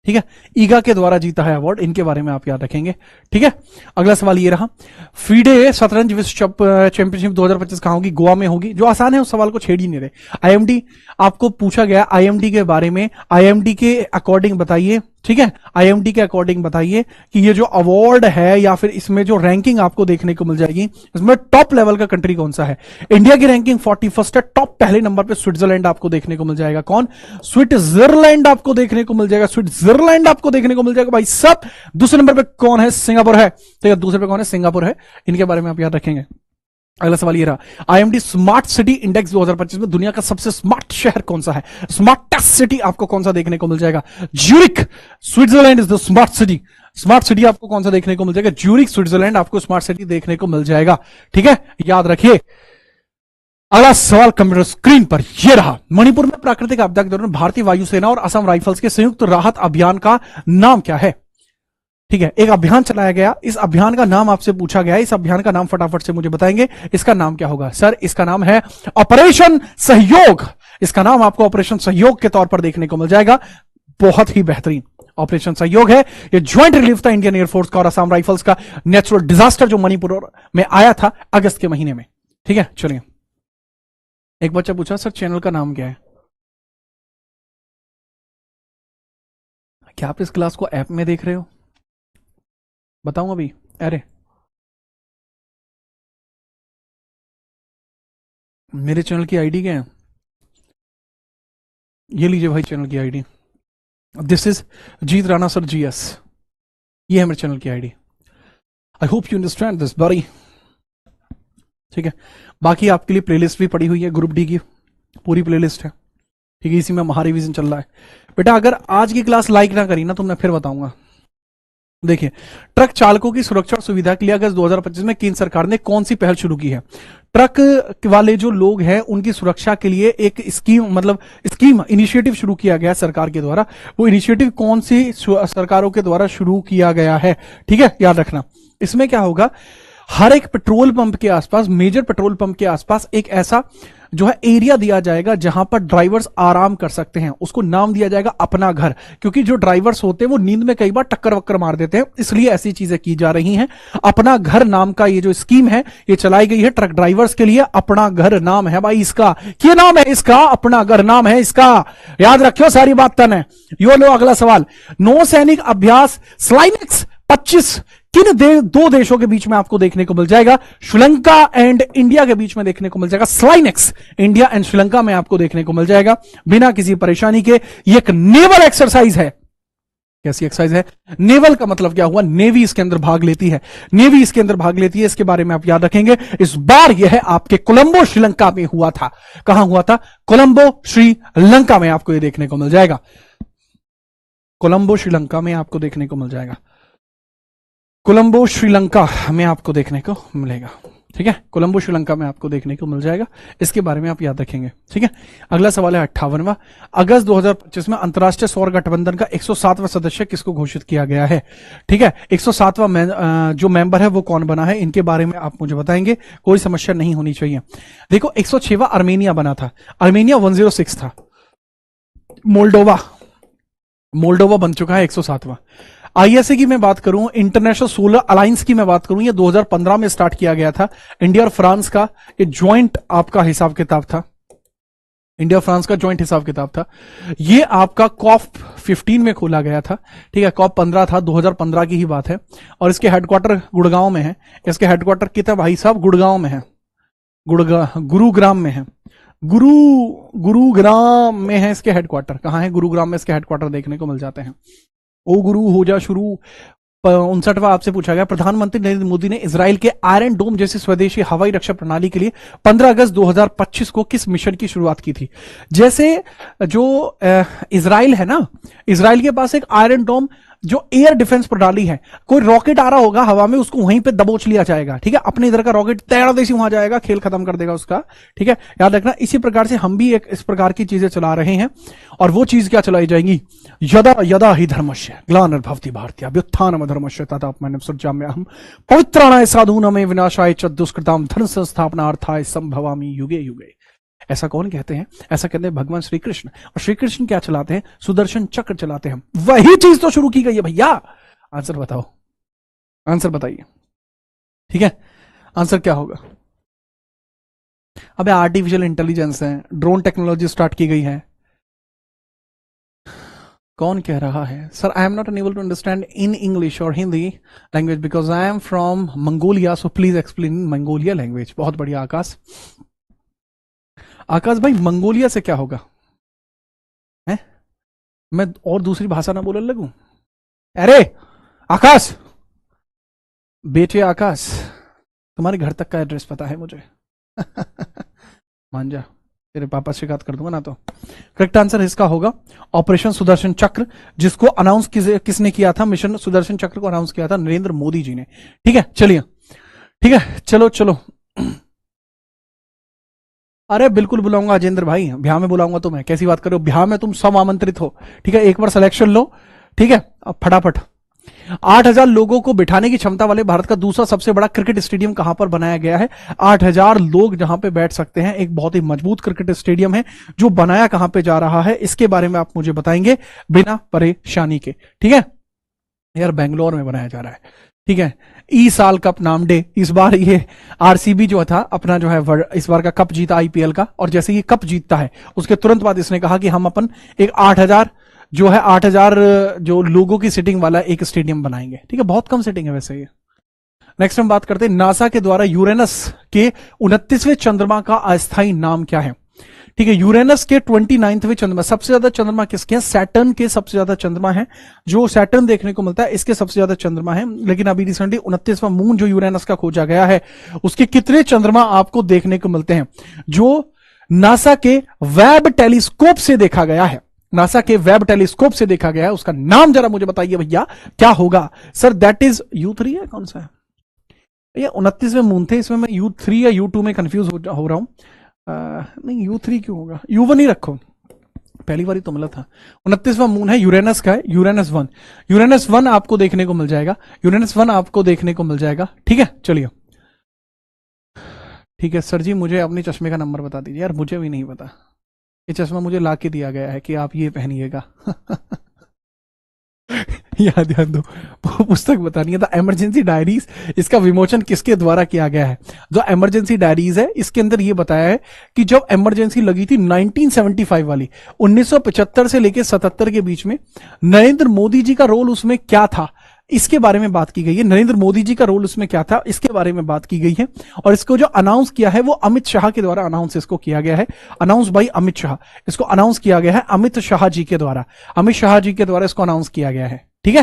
ठीक है, ईगा के द्वारा जीता है अवार्ड, इनके बारे में आप याद रखेंगे। ठीक है, अगला सवाल ये रहा, फीडे शतरंज विश्व चैंपियनशिप 2025 कहां होगी? गोवा में होगी। जो आसान है उस सवाल को छेड़ ही नहीं रहे। आईएमडी आपको पूछा गया, आईएमडी के बारे में, आईएमडी के अकॉर्डिंग बताइए। ठीक है, आईएमडी के अकॉर्डिंग बताइए कि ये जो अवार्ड है या फिर इसमें जो रैंकिंग आपको देखने को मिल जाएगी, इसमें टॉप लेवल का कंट्री कौन सा है? इंडिया की रैंकिंग 41 है। टॉप पहले नंबर पे स्विट्जरलैंड आपको देखने को मिल जाएगा। कौन? स्विट्जरलैंड आपको देखने को मिल जाएगा। स्विट्जरलैंड आपको देखने को मिल जाएगा भाई सब। दूसरे नंबर पे कौन है? सिंगापुर है। ठीक है, दूसरे पे कौन है? सिंगापुर है। इनके बारे में आप याद रखेंगे। अगला सवाल ये रहा, आईएमडी स्मार्ट सिटी इंडेक्स 2025 में दुनिया का सबसे स्मार्ट शहर कौन सा है? स्मार्टेस्ट सिटी आपको कौन सा देखने को मिल जाएगा? Zurich. Switzerland is the smart city. Smart city आपको कौन सा देखने को मिल जाएगा? ज्यूरिक, स्विट्जरलैंड आपको स्मार्ट सिटी देखने को मिल जाएगा। ठीक है, याद रखिए। अगला सवाल कंप्यूटर स्क्रीन पर यह रहा, मणिपुर में प्राकृतिक आपदा के दौरान भारतीय वायुसेना और असम राइफल्स के संयुक्त राहत अभियान का नाम क्या है? ठीक है, एक अभियान चलाया गया, इस अभियान का नाम आपसे पूछा गया, इस अभियान का नाम फटाफट से मुझे बताएंगे। इसका नाम क्या होगा? सर इसका नाम है ऑपरेशन सहयोग। इसका नाम आपको ऑपरेशन सहयोग के तौर पर देखने को मिल जाएगा। बहुत ही बेहतरीन ऑपरेशन सहयोग है। ये ज्वाइंट रिलीफ था इंडियन एयरफोर्स का और असम राइफल्स का नेचुरल डिजास्टर जो मणिपुर में आया था अगस्त के महीने में। ठीक है, चलिए, एक बच्चा पूछा सर चैनल का नाम क्या है? क्या आप इस क्लास को ऐप में देख रहे हो? बताऊं अभी? अरे मेरे चैनल की आईडी क्या है? ये लीजिए भाई चैनल की ID, this is Jeet Rana sir GS, ये है मेरे चैनल की ID. I hope you understand this बड़ी, ठीक है। बाकी आपके लिए प्लेलिस्ट भी पड़ी हुई है, ग्रुप डी की पूरी प्लेलिस्ट है, ठीक है। इसी में महारिवीजन चल रहा है। बेटा अगर आज की क्लास लाइक ना करी ना तो मैं फिर बताऊंगा। देखिए, ट्रक चालकों की सुरक्षा और सुविधा के लिए अगस्त 2025 में केंद्र सरकार ने कौन सी पहल शुरू की है? ट्रक वाले जो लोग हैं उनकी सुरक्षा के लिए एक स्कीम इनिशिएटिव शुरू किया गया सरकार के द्वारा। वो इनिशिएटिव कौन सी सरकारों के द्वारा शुरू किया गया है, ठीक है, याद रखना। इसमें क्या होगा, हर एक पेट्रोल पंप के आसपास, मेजर पेट्रोल पंप के आसपास एक ऐसा जो है एरिया दिया जाएगा जहां पर ड्राइवर्स आराम कर सकते हैं। उसको नाम दिया जाएगा अपना घर, क्योंकि जो ड्राइवर्स होते हैं वो नींद में कई बार टक्कर वक्कर मार देते हैं, इसलिए ऐसी चीजें की जा रही हैं। अपना घर नाम का ये जो स्कीम है ये चलाई गई है ट्रक ड्राइवर्स के लिए। अपना घर नाम है भाई इसका, क्या नाम है इसका? अपना घर नाम है इसका, याद रखियो सारी बात तन है। यो लो अगला सवाल, नौसैनिक अभ्यास स्लाइनेक्स 25 किन दो देशों के बीच में आपको देखने को मिल जाएगा? श्रीलंका एंड इंडिया के बीच में देखने को मिल जाएगा। स्लाइनेक्स इंडिया एंड श्रीलंका में आपको देखने को मिल जाएगा बिना किसी परेशानी के। ये एक नेवल एक्सरसाइज है। कैसी एक्सरसाइज है? नेवल का मतलब क्या हुआ? नेवी इसके अंदर भाग लेती है, नेवी इसके अंदर भाग लेती है। इसके बारे में आप याद रखेंगे। इस बार यह है आपके कोलंबो श्रीलंका में हुआ था। कहां हुआ था? कोलंबो श्रीलंका में आपको यह देखने को मिल जाएगा। कोलंबो श्रीलंका में आपको देखने को मिल जाएगा। कोलंबो श्रीलंका में आपको देखने को मिलेगा, ठीक है। कोलंबो श्रीलंका में आपको देखने को मिल जाएगा। इसके बारे में आप याद रखेंगे, ठीक है। अगला सवाल है 58वां, अगस्त 2025 में अंतरराष्ट्रीय सौर गठबंधन का 107वां सदस्य किसको घोषित किया गया है? ठीक है, 107वां जो मेंबर है वो कौन बना है, इनके बारे में आप मुझे बताएंगे, कोई समस्या नहीं होनी चाहिए। देखो, 106वां अर्मेनिया बना था, अर्मेनिया 106 था। मोल्डोवा बन चुका है 107वां। ISA की मैं बात करूं, इंटरनेशनल सोलर अलायंस की मैं बात करूं, ये 2015 में स्टार्ट किया गया था। इंडिया और फ्रांस का ये ज्वाइंट आपका हिसाब किताब था, इंडिया फ्रांस का ज्वाइंट हिसाब किताब था। ये आपका कॉप 15 में खोला गया था, ठीक है। कॉप 15 था, 2015 की ही बात है। और इसके हेडक्वार्टर गुड़गांव में है। इसके हेडक्वार्टर कितना भाई साहब? गुड़गांव में है, गुरुग्राम में है, गुरुग्राम में है इसके हेडक्वार्टर। कहां है? गुरुग्राम में इसके हेडक्वार्टर देखने को मिल जाते हैं। ओ गुरु हो जा शुरू। 59वां आपसे पूछा गया, प्रधानमंत्री नरेंद्र मोदी ने इजराइल के आयरन डोम जैसी स्वदेशी हवाई रक्षा प्रणाली के लिए 15 अगस्त 2025 को किस मिशन की शुरुआत की थी? जैसे जो इजराइल है ना, इजराइल के पास एक आयरन डोम जो एयर डिफेंस प्रणाली है, कोई रॉकेट आ रहा होगा हवा में, उसको वहीं पे दबोच लिया जाएगा, ठीक है। अपने इधर का रॉकेट तैयार देसी वहां जाएगा, खेल खत्म कर देगा उसका, ठीक है, याद रखना। इसी प्रकार से हम भी एक इस प्रकार की चीजें चला रहे हैं। और वो चीज क्या चलाई जाएंगी? यदा यदा ही धर्मस्य ग्लानिर्भवति भारतीय अभ्युत्थानम धर्मस्य तथात्मनः सृजाम्यहम् पवित्राणाय साधूनां विनाशाय च दुष्कृतां धर्म संस्थापनार्थाय संभवामि युगे युगे। ऐसा कौन कहते हैं? ऐसा कहते हैं भगवान श्री कृष्ण। और श्री कृष्ण क्या चलाते हैं? सुदर्शन चक्र चलाते हैं। वही चीज तो शुरू की गई है भैया। आंसर बताओ, आंसर बताइए, ठीक है। आंसर क्या होगा? अबे आर्टिफिशियल इंटेलिजेंस है, ड्रोन टेक्नोलॉजी स्टार्ट की गई है। कौन कह रहा है? Sir I am not unable to understand in English और Hindi language because I am from Mongolia, so please explain in Mongolia language. बहुत बढ़िया आकाश। आकाश भाई, मंगोलिया से क्या होगा? है मैं और दूसरी भाषा ना बोलने लगूं? अरे आकाश, बेटे आकाश, तुम्हारे घर तक का एड्रेस पता है मुझे। मान जा, तेरे पापा से शिकायत कर दूंगा ना तो। करेक्ट आंसर इसका होगा ऑपरेशन सुदर्शन चक्र, जिसको अनाउंस किसने किया था? मिशन सुदर्शन चक्र को अनाउंस किया था नरेंद्र मोदी जी ने, ठीक है। चलिए, ठीक है, चलो चलो। अरे बिल्कुल बुलाऊंगा अजेंद्र भाई, ब्याह में बुलाऊंगा तुम्हें। कैसी बात कर रहे हो? ब्याह में तुम सब आमंत्रित हो, ठीक है। एक बार सिलेक्शन लो, ठीक है। अब फटाफट 8000 लोगों को बिठाने की क्षमता वाले भारत का दूसरा सबसे बड़ा क्रिकेट स्टेडियम कहां पर बनाया गया है? 8000 लोग जहां पे बैठ सकते हैं, एक बहुत ही मजबूत क्रिकेट स्टेडियम है। जो बनाया कहां पे जा रहा है इसके बारे में आप मुझे बताएंगे बिना परेशानी के, ठीक है। यार बेंगलोर में बनाया जा रहा है, ठीक है। ई साल कप नाम डे, इस बार ये आरसीबी जो था अपना जो है इस बार का कप जीता आईपीएल का। और जैसे ये कप जीतता है उसके तुरंत बाद इसने कहा कि हम अपन एक 8000 जो है 8000 जो लोगों की सीटिंग वाला एक स्टेडियम बनाएंगे, ठीक है। बहुत कम सीटिंग है वैसे ये। नेक्स्ट हम बात करते हैं नासा के द्वारा यूरेनस के 29वें चंद्रमा का अस्थायी नाम क्या है? ठीक है, यूरेनस के 29वें चंद्रमा, सबसे ज्यादा चंद्रमा किसके हैं? सैटर्न के सबसे ज्यादा चंद्रमा है, जो सैटर्न देखने को मिलता है इसके सबसे ज्यादा चंद्रमा है। लेकिन अभी रिसेंटली 29वां मून जो यूरेनस का खोजा गया है, उसके कितने चंद्रमा आपको देखने को मिलते हैं? जो नासा के वेब टेलीस्कोप से देखा गया है, नासा के वेब टेलीस्कोप से देखा गया है, उसका नाम जरा मुझे बताइए भैया, क्या होगा? सर दैट इज U3 है, कौन सा है ये? 29वें मून थे, इसमें मैं U3 या U2 में कंफ्यूज हो रहा हूं। नहीं, U3 क्यों होगा? U1 ही रखो, पहली बार ही तो मिला था। 29वां मून है, यूरेनस का है, यूरेनस 1। यूरेनस 1 आपको देखने को मिल जाएगा, यूरेनस 1 आपको देखने को मिल जाएगा। ठीक है, चलिए। ठीक है सर जी, मुझे अपने चश्मे का नंबर बता दीजिए। यार मुझे भी नहीं पता, ये चश्मा मुझे ला के दिया गया है कि आप ये पहनिएगा। याद दो, वो पुस्तक बतानी है, द इमरजेंसी डायरीज। इसका विमोचन किसके द्वारा किया गया है? जो इमरजेंसी डायरीज है, इसके अंदर ये बताया है कि जब इमरजेंसी लगी थी 1975 वाली, 1975 से लेकर 77 के बीच में, नरेंद्र मोदी जी का रोल उसमें क्या था, इसके बारे में बात की गई है। नरेंद्र मोदी जी का रोल उसमें क्या था, इसके बारे में बात की गई है। और इसको जो अनाउंस किया है वो अमित शाह के द्वारा अनाउंस इसको किया गया है, अनाउंस बाई अमित शाह। इसको अनाउंस किया गया है अमित शाह जी के द्वारा, अमित शाह जी के द्वारा इसको अनाउंस किया गया है। ठीक है,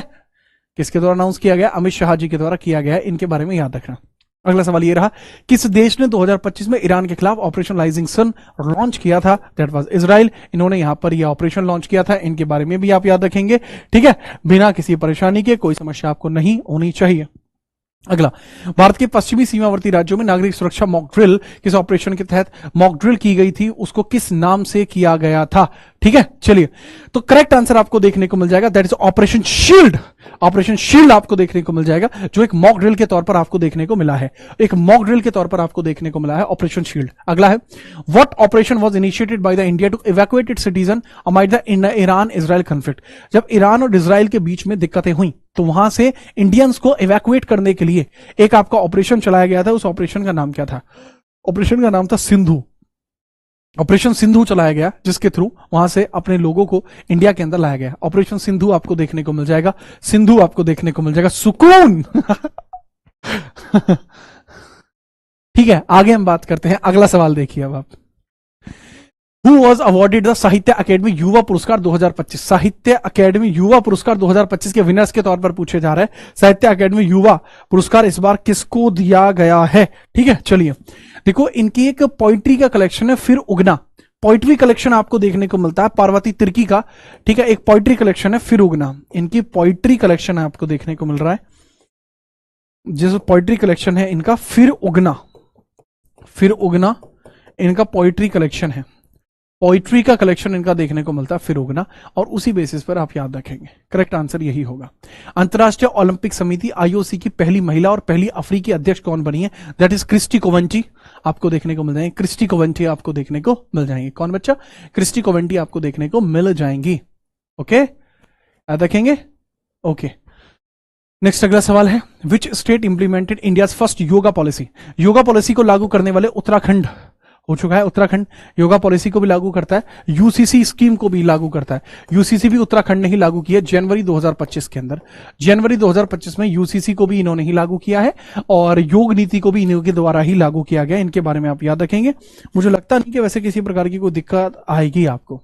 किसके द्वारा अनाउंस किया गया? अमित शाह जी के द्वारा किया गया है, इनके बारे में याद रखना। अगला सवाल ये रहा, किस देश ने 2025 में ईरान के खिलाफ ऑपरेशन राइजिंग सन लॉन्च किया था? That was Israel. इन्होंने यहां पर यह ऑपरेशन लॉन्च किया था, इनके बारे में भी आप याद रखेंगे। ठीक है, बिना किसी परेशानी के, कोई समस्या आपको नहीं होनी चाहिए। अगला, भारत के पश्चिमी सीमावर्ती राज्यों में नागरिक सुरक्षा मॉक ड्रिल किस ऑपरेशन के तहत मॉक ड्रिल की गई थी, उसको किस नाम से किया गया था? ठीक है, चलिए, तो करेक्ट आंसर आपको देखने को मिल जाएगा, that is operation shield. Operation shield आपको देखने को मिल जाएगा, जो एक मॉक ड्रिल के तौर पर आपको देखने को मिला है, एक मॉक ड्रिल के तौर पर आपको देखने को मिला है ऑपरेशन शील्ड। अगला है, what operation was initiated by the India to evacuate its citizen amid the Iran Israel conflict. जब ईरान और इजराइल के बीच में दिक्कतें हुई, तो वहां से इंडियंस को इवैक्यूएट करने के लिए एक आपका ऑपरेशन चलाया गया था। उस ऑपरेशन का नाम क्या था? ऑपरेशन का नाम था सिंधु। ऑपरेशन सिंधु चलाया गया, जिसके थ्रू वहां से अपने लोगों को इंडिया के अंदर लाया गया। ऑपरेशन सिंधु आपको देखने को मिल जाएगा, सिंधु आपको देखने को मिल जाएगा, सुकून। ठीक है, आगे हम बात करते हैं। अगला सवाल देखिए अब आप, Who was awarded the साहित्य अकेडमी युवा पुरस्कार 2025? साहित्य अकेडमी युवा पुरस्कार 2025 के विनर्स के तौर पर पूछे जा रहे हैं। साहित्य अकेडमी युवा पुरस्कार इस बार किसको दिया गया है? ठीक है, चलिए देखो, इनकी एक पोइट्री का कलेक्शन है, फिर उगना। पोइट्री कलेक्शन आपको देखने को मिलता है पार्वती तिर्की का। ठीक है, एक पोइट्री कलेक्शन है फिर उगना, इनकी पोइट्री कलेक्शन है आपको देखने को मिल रहा है, जिस पोइट्री कलेक्शन है इनका फिर उगना, फिर उगना इनका पोइट्री कलेक्शन है, पोइट्री का कलेक्शन इनका देखने को मिलता है फिर उगना, और उसी बेसिस पर आप याद रखेंगे। करेक्ट आंसर यही होगा। अंतर्राष्ट्रीय ओलंपिक समिति आईओसी की पहली महिला और पहली अफ्रीकी अध्यक्ष कौन बनी है? That is Kirsty Coventry. आपको देखने को मिल जाएंगे, क्रिस्टी कोवेंटी आपको देखने को मिल जाएंगे। कौन बच्चा? क्रिस्टी कोवेंटी आपको देखने को मिल जाएंगी। ओके, याद रखेंगे। ओके, नेक्स्ट अगला सवाल है, which state implemented India first yoga policy? Yoga policy को लागू करने वाले उत्तराखंड हो चुका है। उत्तराखंड योगा पॉलिसी को भी लागू करता है, यूसीसी स्कीम को भी लागू करता है। यूसीसी भी उत्तराखंड ने ही लागू किया जनवरी 2025 के अंदर। जनवरी 2025 में यूसीसी को भी इन्होंने ही लागू किया है, और योग नीति को भी इन्हीं के द्वारा ही लागू किया गया। इनके बारे में आप याद रखेंगे। मुझे लगता नहीं कि वैसे किसी प्रकार की कोई दिक्कत आएगी आपको।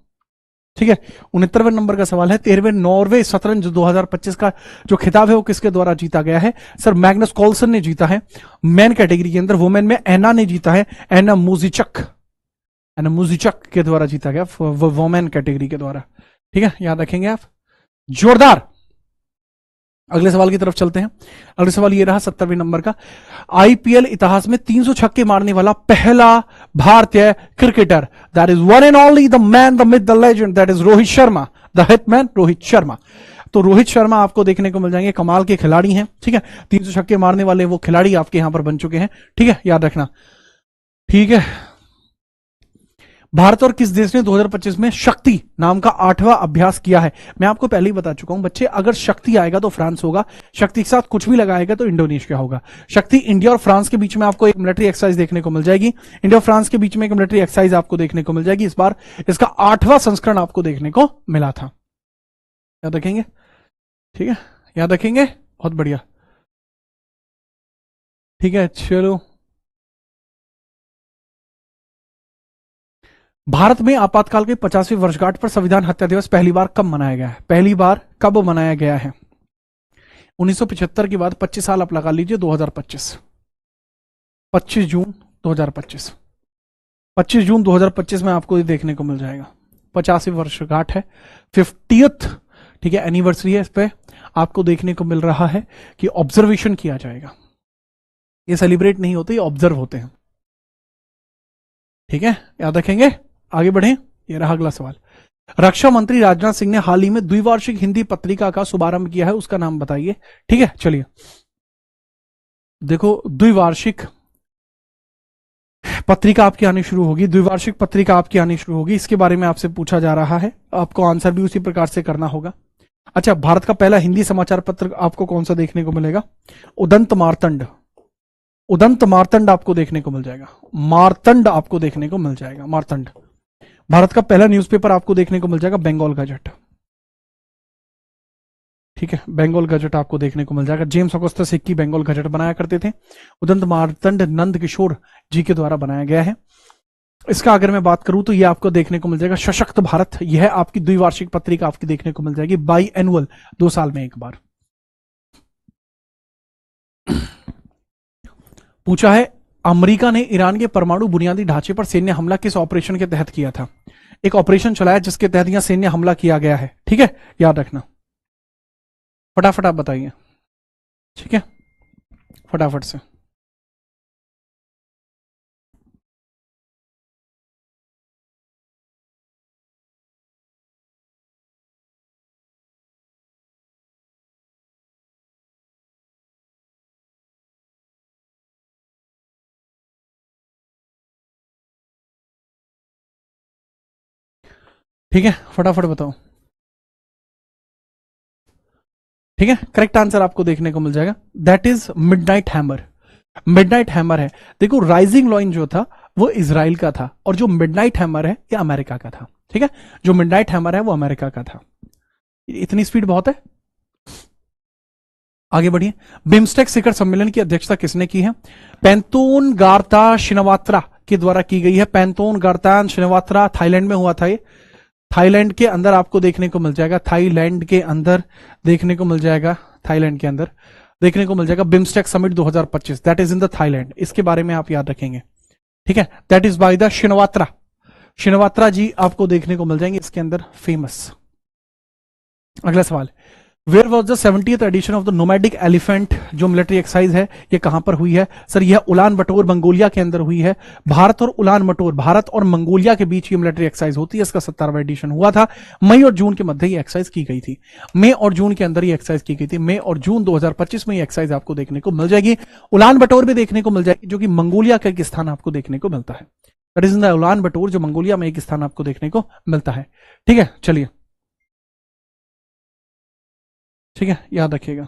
ठीक है, 69वें नंबर का सवाल है, 13वें नॉर्वे शतरंज 2025 का जो खिताब है वो किसके द्वारा जीता गया है? सर मैग्नस कॉल्सन ने जीता है मैन कैटेगरी के अंदर। वुमेन में एना ने जीता है, एना मुजिचक के द्वारा जीता गया वुमेन कैटेगरी के द्वारा। ठीक है, याद रखेंगे आप, जोरदार। अगले सवाल की तरफ चलते हैं। अगले सवाल ये रहा 70वें नंबर का, आईपीएल इतिहास में 300 छक्के मारने वाला पहला भारतीय cricketer, that is one and only the man, the myth, the legend, that is Rohit Sharma, the hitman Rohit Sharma. तो रोहित शर्मा आपको देखने को मिल जाएंगे, कमाल के खिलाड़ी हैं। ठीक है, 300 छक्के मारने वाले वो खिलाड़ी आपके यहां पर बन चुके हैं। ठीक है, याद रखना। ठीक है, भारत और किस देश ने 2025 में शक्ति नाम का 8वां अभ्यास किया है? मैं आपको पहले ही बता चुका हूं बच्चे, अगर शक्ति आएगा तो फ्रांस होगा, शक्ति के साथ कुछ भी लगाएगा तो इंडोनेशिया होगा। शक्ति इंडिया और फ्रांस के बीच में आपको एक मिलिट्री एक्सरसाइज देखने को मिल जाएगी। इंडिया और फ्रांस के बीच में एक मिलिट्री एक्सरसाइज आपको देखने को मिल जाएगी। इस बार इसका 8वां संस्करण आपको देखने को मिला था। याद रखेंगे। ठीक है, याद रखेंगे, बहुत बढ़िया। ठीक है, चलो, भारत में आपातकाल की 50वीं वर्षगांठ पर संविधान हत्या दिवस पहली बार कब मनाया गया है? पहली बार कब मनाया गया है? 1975 के बाद 25 साल आप लगा लीजिए, 2025, 25 जून 2025, 25 जून 2025 में आपको ये देखने को मिल जाएगा। 50वीं वर्षगांठ है, 50th, ठीक है, एनिवर्सरी है। इस पे आपको देखने को मिल रहा है कि ऑब्जर्वेशन किया जाएगा। ये सेलिब्रेट नहीं होते, ये ऑब्जर्व होते हैं। ठीक है, याद रखेंगे। आगे बढ़े, ये रहा अगला सवाल। रक्षा मंत्री राजनाथ सिंह ने हाल ही में द्विवार्षिक हिंदी पत्रिका का शुभारंभ किया है, उसका नाम बताइए। ठीक है, चलिए देखो, द्विवार्षिक पत्रिका आपकी आनी शुरू होगी, द्विवार्षिक पत्रिका आपकी आनी शुरू होगी, इसके बारे में आपसे पूछा जा रहा है, आपको आंसर भी उसी प्रकार से करना होगा। अच्छा, भारत का पहला हिंदी समाचार पत्र आपको कौन सा देखने को मिलेगा? उदंत मार्तंड, उदंत मार्तंड आपको देखने को मिल जाएगा, मार्तंड आपको देखने को मिल जाएगा, मार्तंड। भारत का पहला न्यूज़पेपर आपको देखने को मिल जाएगा बंगाल गजट। ठीक है, बंगाल गजट आपको देखने को मिल जाएगा। जेम्स ऑगस्टस सिक्की बंगाल गजट बनाया करते थे। उदंत मार्तंड नंद किशोर जी के द्वारा बनाया गया है। इसका अगर मैं बात करूं तो ये आपको देखने को मिल जाएगा सशक्त भारत, यह आपकी द्विवार्षिक पत्रिका आपकी देखने को मिल जाएगी, बाई एनुअल, 2 साल में एक बार। पूछा है, अमेरिका ने ईरान के परमाणु बुनियादी ढांचे पर सैन्य हमला किस ऑपरेशन के तहत किया था? एक ऑपरेशन चलाया जिसके तहत यहां सैन्य हमला किया गया है। ठीक है, याद रखना, फटाफट आप बताइए। ठीक है, फटाफट से। ठीक है, फटाफट बताओ। ठीक है, करेक्ट आंसर आपको देखने को मिल जाएगा, that is midnight hammer. Midnight hammer है। देखो, राइजिंग लॉइन जो था वो इजराइल का था, और जो मिडनाइट हैमर है ये अमेरिका का था। ठीक है, जो मिडनाइट हैमर है वो अमेरिका का था। इतनी स्पीड बहुत है। आगे बढ़िए। बिम्स्टेक शिखर सम्मेलन की अध्यक्षता किसने की है? पैंतोन गारता शिनवात्रा के द्वारा की गई है। पैंतोन गारतान शिनवात्रा, थाईलैंड में हुआ था ये। थाईलैंड के अंदर आपको देखने को मिल जाएगा, थाईलैंड के अंदर देखने को मिल जाएगा, थाईलैंड के अंदर देखने को मिल जाएगा BIMSTEC summit 2025, that is in the Thailand. इसके बारे में आप याद रखेंगे। ठीक है, that is by the Shinawatra, Shinawatra ji आपको देखने को मिल जाएंगे इसके अंदर, फेमस। अगला सवाल, where was the 70th edition of the nomadic elephant, जो मिलिट्री एक्सरसाइज है, ये कहां पर हुई है? सर यह उलान बटोर मंगोलिया के अंदर हुई है। भारत और उलान बटोर, भारत और मंगोलिया के बीच ये मिलिट्री एक्सरसाइज होती है, इसका 70वां एडिशन हुआ था। मई और जून के मध्य ये एक्सरसाइज की गई थी, मई और जून के अंदर ये एक्सरसाइज की गई थी, मई और जून 2025 में ये एक्सरसाइज आपको देखने को मिल जाएगी। उलान बटोर भी देखने को मिल जाएगी, जो कि मंगोलिया का एक स्थान आपको देखने को मिलता है, that is in the Ulan बटोर, जो मंगोलिया में एक स्थान आपको देखने को मिलता है। ठीक है, चलिए, ठीक है, याद रखिएगा।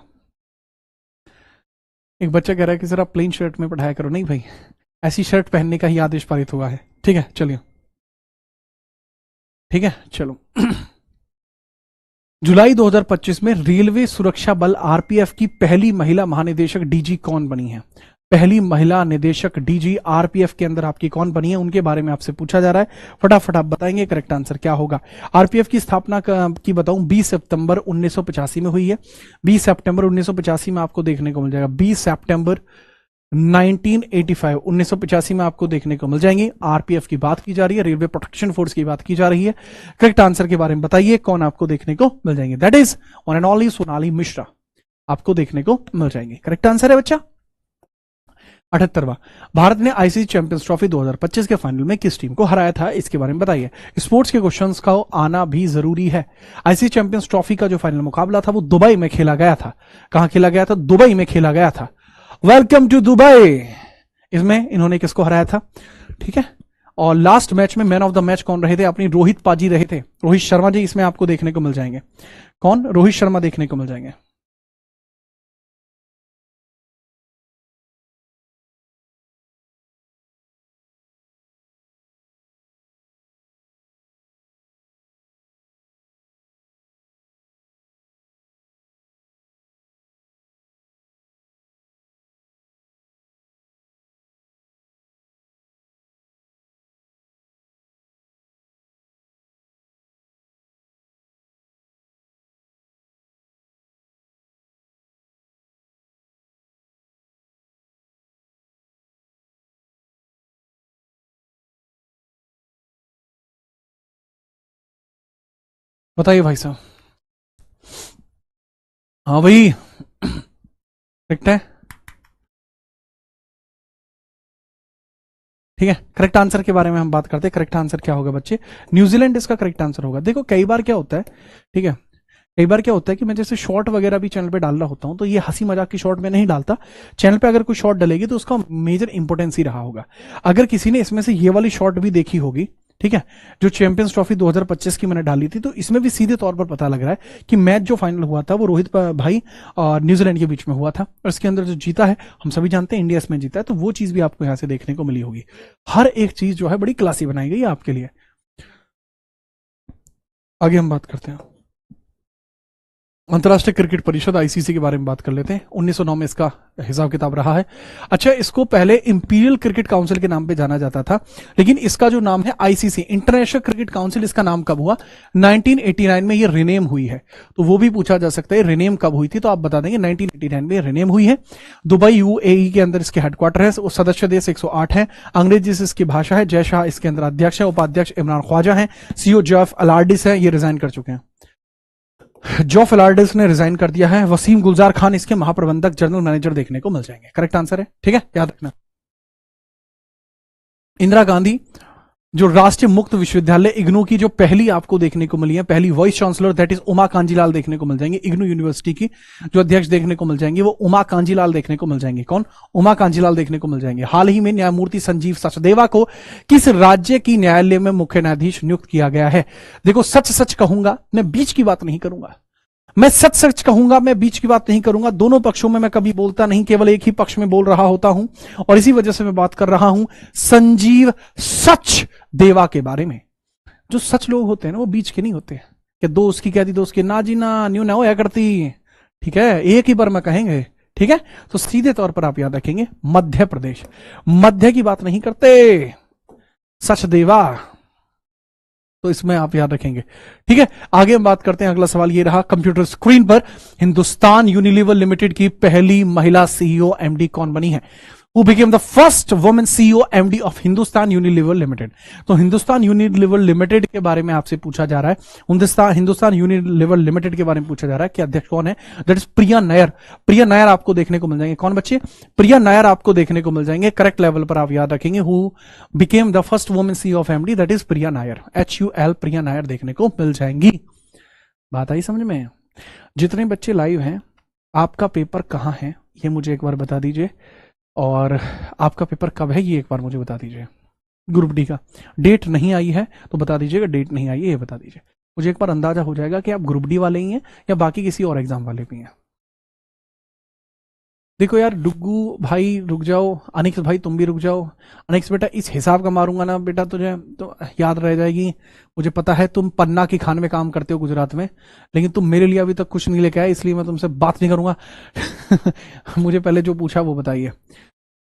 एक बच्चा कह रहा है कि सर आप प्लेन शर्ट में पढ़ाया करो। नहीं भाई, ऐसी शर्ट पहनने का ही आदेश पारित हुआ है। ठीक है, चलिए, ठीक है, चलो। जुलाई 2025 में रेलवे सुरक्षा बल आरपीएफ की पहली महिला महानिदेशक डीजी कौन बनी है? पहली महिला निदेशक डीजी आरपीएफ के अंदर आपकी कौन बनी है, उनके बारे में आपसे पूछा जा रहा है। फटाफट आप बताएंगे करेक्ट आंसर क्या होगा। आरपीएफ की स्थापना की बताऊं, 20 सितंबर 1985 में हुई है। 20 सितंबर 1985 में आपको देखने को मिल जाएगा, 20 सितंबर 1985, 1985 में आपको देखने को मिल जाएंगे। आरपीएफ की बात की जा रही है, रेलवे प्रोटेक्शन फोर्स की बात की जा रही है। करेक्ट आंसर के बारे में बताइए, कौन आपको देखने को मिल जाएंगे? That is one and only Sonali Mishra आपको देखने को मिल जाएंगे। करेक्ट आंसर है बच्चा। 78वां, भारत ने आईसीसी चैंपियंस ट्रॉफी 2025 के फाइनल में किस टीम को हराया था, इसके बारे में बताइए। स्पोर्ट्स के क्वेश्चंस का आना भी जरूरी है। आईसीसी चैंपियंस ट्रॉफी का जो फाइनल मुकाबला था वो दुबई में खेला गया था। कहां खेला गया था? दुबई में खेला गया था। Welcome to Dubai. इसमें इन्होंने किसको हराया था? ठीक है, और लास्ट मैच में मैन ऑफ द मैच कौन रहे थे? अपनी रोहित पाजी रहे थे, रोहित शर्मा जी इसमें आपको देखने को मिल जाएंगे। कौन? रोहित शर्मा देखने को मिल जाएंगे। बताइए भाई साहब। हाँ भाई, करेक्ट है। ठीक है, करेक्ट आंसर के बारे में हम बात करते हैं। करेक्ट आंसर क्या होगा बच्चे? न्यूजीलैंड इसका करेक्ट आंसर होगा। देखो कई बार क्या होता है, ठीक है, कई बार क्या होता है कि मैं जैसे शॉर्ट वगैरह भी चैनल पे डाल रहा होता हूं, तो ये हंसी मजाक की शॉर्ट में नहीं डालता। चैनल पे अगर कोई शॉर्ट डलेगी तो उसका मेजर इंपोर्टेंस ही रहा होगा। अगर किसी ने इसमें से ये वाली शॉर्ट भी देखी होगी, ठीक है, जो चैंपियंस ट्रॉफी 2025 की मैंने डाली थी, तो इसमें भी सीधे तौर पर पता लग रहा है कि मैच जो फाइनल हुआ था वो रोहित भाई और न्यूजीलैंड के बीच में हुआ था, और इसके अंदर जो जीता है हम सभी जानते हैं इंडिया इसमें जीता है। तो वो चीज भी आपको यहां से देखने को मिली होगी। हर एक चीज जो है बड़ी क्लासी बनाई गई है आपके लिए। आगे हम बात करते हैं अंतर्राष्ट्रीय क्रिकेट परिषद आईसीसी के बारे में बात कर लेते हैं। 1909 में इसका हिसाब किताब रहा है। अच्छा, इसको पहले इंपीरियल क्रिकेट काउंसिल के नाम पे जाना जाता था, लेकिन इसका जो नाम है आईसीसी, इंटरनेशनल क्रिकेट काउंसिल, इसका नाम कब हुआ? 1989 में ये रिनेम हुई है। तो वो भी पूछा जा सकता है रिनेम कब हुई थी, तो आप बता देंगे 1989 में रिनेम हुई है। दुबई यूएई के अंदर इसके हेडक्वार्टर है। सदस्य देश 108 है। अंग्रेजी से इसकी भाषा है। जय शाह इसके अंदर अध्यक्ष है। उपाध्यक्ष इमरान ख्वाजा है। सीईओ जेफ अलार्डिस है, ये रिजाइन कर चुके हैं। जो फिलार्डिस ने रिजाइन कर दिया है। वसीम गुलजार खान इसके महाप्रबंधक जनरल मैनेजर देखने को मिल जाएंगे। करेक्ट आंसर है, ठीक है, याद रखना। इंदिरा गांधी जो राष्ट्रीय मुक्त विश्वविद्यालय इग्नू की जो पहली आपको देखने को मिली है, पहली vice chancellor, that is Uma Kanjilal देखने को मिल जाएंगे। इग्नू यूनिवर्सिटी की जो अध्यक्ष देखने को मिल जाएंगे वो उमा कांजीलाल देखने को मिल जाएंगे। कौन? उमा कांजीलाल देखने को मिल जाएंगे। हाल ही में न्यायमूर्ति संजीव सचदेवा को किस राज्य की न्यायालय में मुख्य न्यायाधीश नियुक्त किया गया है? देखो सच सच कहूंगा, मैं बीच की बात नहीं करूंगा। मैं सच सच कहूंगा, मैं बीच की बात नहीं करूंगा। दोनों पक्षों में मैं कभी बोलता नहीं, केवल एक ही पक्ष में बोल रहा होता हूं, और इसी वजह से मैं बात कर रहा हूं संजीव सच देवा के बारे में। जो सच लोग होते हैं ना वो बीच के नहीं होते कि दोस्त की कहती दोस्त की ना जी ना न्यू ना होया करती, ठीक है, एक ही बार में कहेंगे, ठीक है। तो सीधे तौर पर आप याद रखेंगे मध्य प्रदेश, मध्य की बात नहीं करते सचदेवा, तो इसमें आप याद रखेंगे, ठीक है। आगे हम बात करते हैं। अगला सवाल ये रहा कंप्यूटर स्क्रीन पर। हिंदुस्तान यूनिलीवर लिमिटेड की पहली महिला सीईओ एमडी कौन बनी है? Who became the first woman CEO MD of Hindustan Unilever limited? तो हिंदुस्तान यूनिलीवर लिमिटेड के बारे में आपसे पूछा जा रहा है। हिंदुस्तान यूनिलीवर लिमिटेड के बारे में पूछा जा रहा है कि अध्यक्ष कौन है? दैट इज प्रिया नायर। प्रिया नायर आपको देखने को मिल जाएंगे। कौन बच्चे? प्रिया नायर आपको देखने को मिल जाएंगे। करेक्ट लेवल पर आप याद रखेंगे who became the first women CEO of MD, that is Priya Nair, HUL, प्रिया नायर देखने को मिल जाएंगी। बात आई समझ में? जितने बच्चे लाइव हैं, आपका पेपर कहां है ये मुझे एक बार बता दीजिए, और आपका पेपर कब है ये एक बार मुझे बता दीजिए। ग्रुप डी का डेट नहीं आई है तो बता दीजिएगा, डेट नहीं आई है ये बता दीजिए, मुझे एक बार अंदाजा हो जाएगा कि आप ग्रुप डी वाले ही हैं या बाकी किसी और एग्जाम वाले भी हैं। देखो यार, डुग्गू भाई रुक जाओ, अनिक्स भाई तुम भी रुक जाओ। अनिक्स बेटा इस हिसाब का मारूंगा ना बेटा तुझे तो याद रह जाएगी। मुझे पता है तुम पन्ना की खान में काम करते हो गुजरात में, लेकिन तुम मेरे लिए अभी तक कुछ नहीं लेके आए, इसलिए मैं तुमसे बात नहीं करूंगा। मुझे पहले जो पूछा वो बताइए।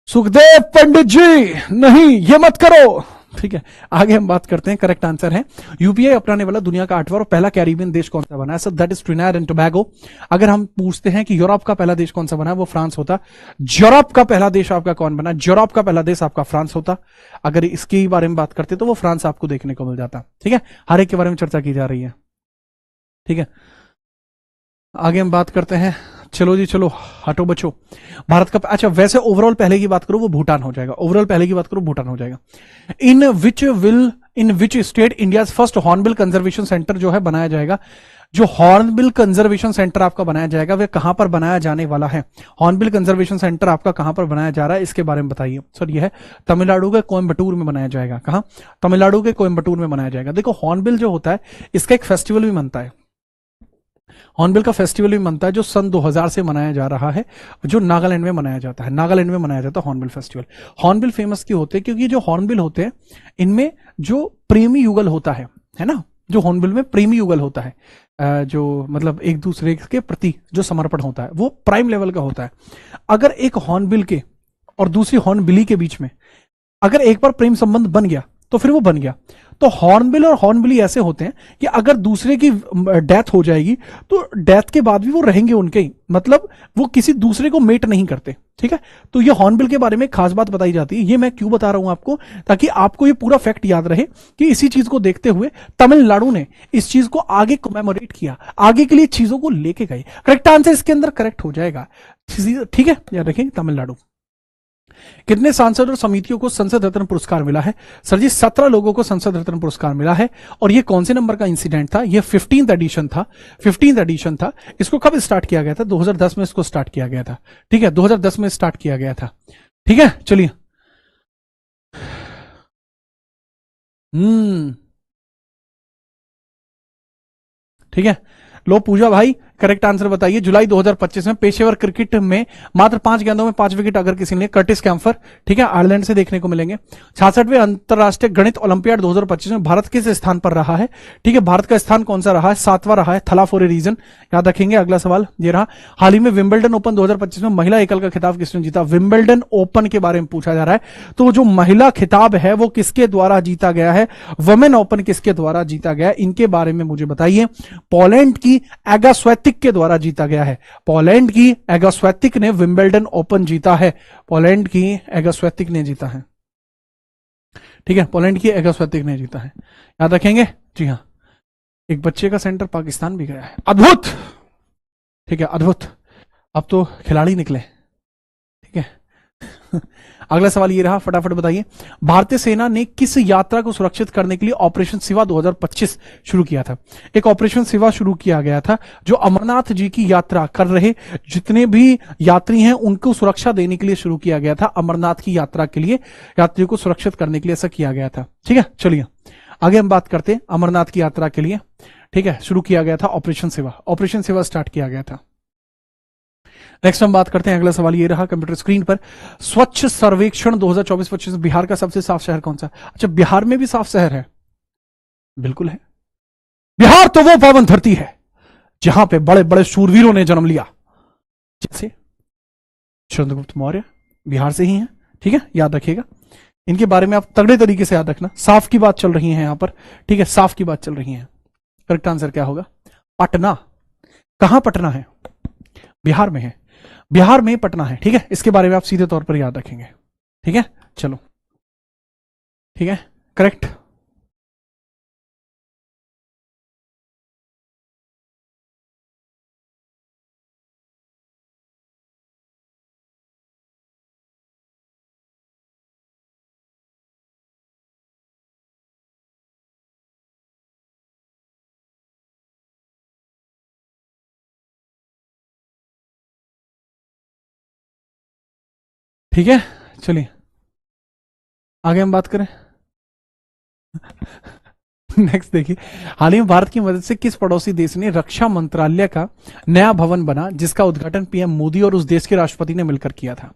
सुखदेव पंडित जी, नहीं ये मत करो, ठीक है। आगे हम बात करते हैं। करेक्ट आंसर है यूपीआई अपनाने वाला दुनिया का 8वां और पहला कैरिबियन देश कौन सा बना है? Sir that is Trinidad and Tobago. अगर हम पूछते हैं कि यूरोप का पहला देश कौन सा बना है, वो फ्रांस होता। यूरोप का पहला देश आपका कौन बना? यूरोप का पहला देश आपका फ्रांस होता। अगर इसके बारे में बात करते तो वो फ्रांस आपको देखने को मिल जाता, ठीक है। हर एक के बारे में चर्चा की जा रही है, ठीक है। आगे हम बात करते हैं। चलो जी चलो, हटो बचो। भारत का, अच्छा वैसे ओवरऑल पहले की बात करो वो भूटान हो जाएगा। ओवरऑल पहले की बात करो भूटान हो जाएगा। In which state India first hornbill conservation centre जो है बनाया जाएगा? जो हॉर्नबिल कंजर्वेशन सेंटर आपका बनाया जाएगा वह कहां पर बनाया जाने वाला है? हॉर्नबिल कंजर्वेशन सेंटर आपका कहां पर बनाया जा रहा है, इसके बारे में बताइए। सर यह है तमिलनाडु के कोयम्बटूर में बनाया जाएगा। कहां? तमिलनाडु के कोयम्बटूर में बनाया जाएगा। देखो हॉर्नबिल जो होता है इसका एक फेस्टिवल भी बनता है, हॉर्नबिल का फेस्टिवल भी बनता है जो सन 2000 से मनाया जा रहा है, जो नागालैंड में मनाया जाता है। नागालैंड में मनाया जाता है हॉर्नबिल फेस्टिवल। हॉर्नबिल फेमस क्यों होते हैं? क्योंकि जो हॉर्नबिल होते हैं इनमें जो प्रेमी युगल होता है ना, जो हॉर्नबिल में प्रेमी युगल होता है, जो मतलब एक दूसरे के प्रति जो समर्पण होता है वो प्राइम लेवल का होता है। अगर एक हॉर्नबिल के और दूसरी हॉर्नबिली के बीच में अगर एक बार प्रेम संबंध बन गया तो फिर वो बन गया। तो हॉर्नबिल और हॉर्नबिली ऐसे होते हैं कि अगर दूसरे की डेथ हो जाएगी तो डेथ के बाद भी वो रहेंगे उनके ही, मतलब वो किसी दूसरे को मेट नहीं करते। ठीक है, तो ये हॉर्नबिल के बारे में खास बात बताई जाती है। ये मैं क्यों बता रहा हूं आपको, ताकि आपको ये पूरा फैक्ट याद रहे कि इसी चीज को देखते हुए तमिलनाडु ने इस चीज को आगे कमेमोरेट किया, आगे के लिए चीजों को लेके गए। करेक्ट आंसर इसके अंदर करेक्ट हो जाएगा। ठीक है, याद रखें तमिलनाडु। कितने सांसद और समितियों को संसद रत्न पुरस्कार मिला है? सर जी 17 लोगों को संसद रत्न पुरस्कार मिला है। और ये कौन से नंबर का इंसिडेंट था? ये 15th एडिशन था। 15th एडिशन था। इसको कब स्टार्ट किया गया था? 2010 में इसको स्टार्ट किया गया था। ठीक है, 2010 में स्टार्ट किया गया था। ठीक है, चलिए। ठीक है, लो पूजा भाई करेक्ट आंसर बताइए। जुलाई 2025 में पेशेवर क्रिकेट में मात्र 5 गेंदों में 5 विकेट अगर किसी ने, कर्टिस कैम्फर, ठीक है, आयरलैंड से देखने को मिलेंगे। 66वें अंतरराष्ट्रीय गणित ओलंपियाड 2025 में भारत किस स्थान पर रहा है? ठीक है, भारत का स्थान कौन सा रहा है? 7वां रहा है, थला फॉर ए रीजन, याद रखेंगे। अगला सवाल ये रहा, हाल ही में विंबलडन ओपन 2025 में महिला एकल का खिताब किसने जीता? विंबलडन ओपन के बारे में पूछा जा रहा है। तो जो महिला खिताब है वो किसके द्वारा जीता गया है? वुमेन ओपन किसके द्वारा जीता गया? इनके बारे में मुझे बताइए। पोलैंड की एगा स्वेतिक के द्वारा जीता गया है। पोलैंड की एगा स्वेतिक ने विंबलडन ओपन जीता है। पोलैंड की एगा स्वेतिक ने जीता है। ठीक है, पोलैंड की एगा स्वेतिक ने जीता है, याद रखेंगे। जी हाँ, एक बच्चे का सेंटर पाकिस्तान भी गया है, अद्भुत। ठीक है, अद्भुत। अब तो खिलाड़ी निकले। ठीक है अगला सवाल ये रहा, फटाफट बताइए। भारतीय सेना ने किस यात्रा को सुरक्षित करने के लिए ऑपरेशन शिवा 2025 शुरू किया था? एक ऑपरेशन शिवा शुरू किया गया था जो अमरनाथ जी की यात्रा कर रहे जितने भी यात्री हैं उनको सुरक्षा देने के लिए शुरू किया गया था। अमरनाथ की यात्रा के लिए यात्रियों को सुरक्षित करने के लिए ऐसा किया गया था। ठीक है, चलिए आगे हम बात करते हैं। अमरनाथ की यात्रा के लिए, ठीक है, शुरू किया गया था operation Shiva. Operation Shiva start किया गया था। नेक्स्ट हम बात करते हैं, अगला सवाल ये रहा कंप्यूटर स्क्रीन पर, स्वच्छ सर्वेक्षण 2024-25 बिहार का सबसे साफ शहर कौन सा? अच्छा, बिहार में भी साफ शहर है? बिल्कुल है। बिहार तो वो पावन धरती है जहां पे बड़े बड़े शूरवीरों ने जन्म लिया, जैसे चंद्रगुप्त मौर्य बिहार से ही हैं। ठीक है, याद रखिएगा, इनके बारे में आप तगड़े तरीके से याद रखना। साफ की बात चल रही है यहां पर। ठीक है, साफ की बात चल रही है। करेक्ट आंसर क्या होगा? पटना। कहां पटना है? बिहार में है। बिहार में पटना है। ठीक है, इसके बारे में आप सीधे तौर पर याद रखेंगे। ठीक है, चलो, ठीक है, करेक्ट। ठीक है, चलिए आगे हम बात करें। नेक्स्ट देखिए, हाल ही में भारत की मदद से किस पड़ोसी देश ने रक्षा मंत्रालय का नया भवन बना जिसका उद्घाटन पीएम मोदी और उस देश के राष्ट्रपति ने मिलकर किया था?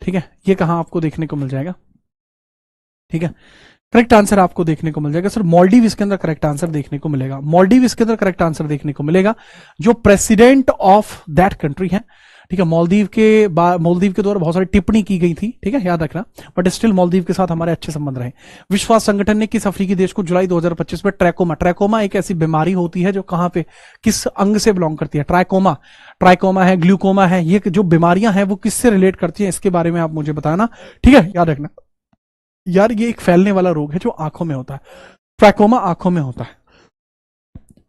ठीक है, ये कहां आपको देखने को मिल जाएगा? ठीक है, करेक्ट आंसर आपको देखने को मिल जाएगा सर मालदीव इसके अंदर करेक्ट आंसर देखने को मिलेगा। मालदीव इसके अंदर करेक्ट आंसर देखने को मिलेगा। जो प्रेसिडेंट ऑफ दैट कंट्री है, ठीक है, मालदीव के द्वारा बहुत सारी टिप्पणी की गई थी। ठीक है, याद रखना, बट स्टिल मालदीव के साथ हमारे अच्छे संबंध रहे। विश्व स्वास्थ्य संगठन ने किस अफ्रीकी देश को जुलाई 2025 में ट्रैकोमा एक ऐसी बीमारी होती है जो कहां पे किस अंग से बिलोंग करती है? ट्राइकोमा है, ग्लूकोमा है, ये जो बीमारियां हैं वो किससे रिलेट करती है, इसके बारे में आप मुझे बताना। ठीक है, याद रखना यार, ये एक फैलने वाला रोग है जो आंखों में होता है। ट्रैकोमा आंखों में होता है।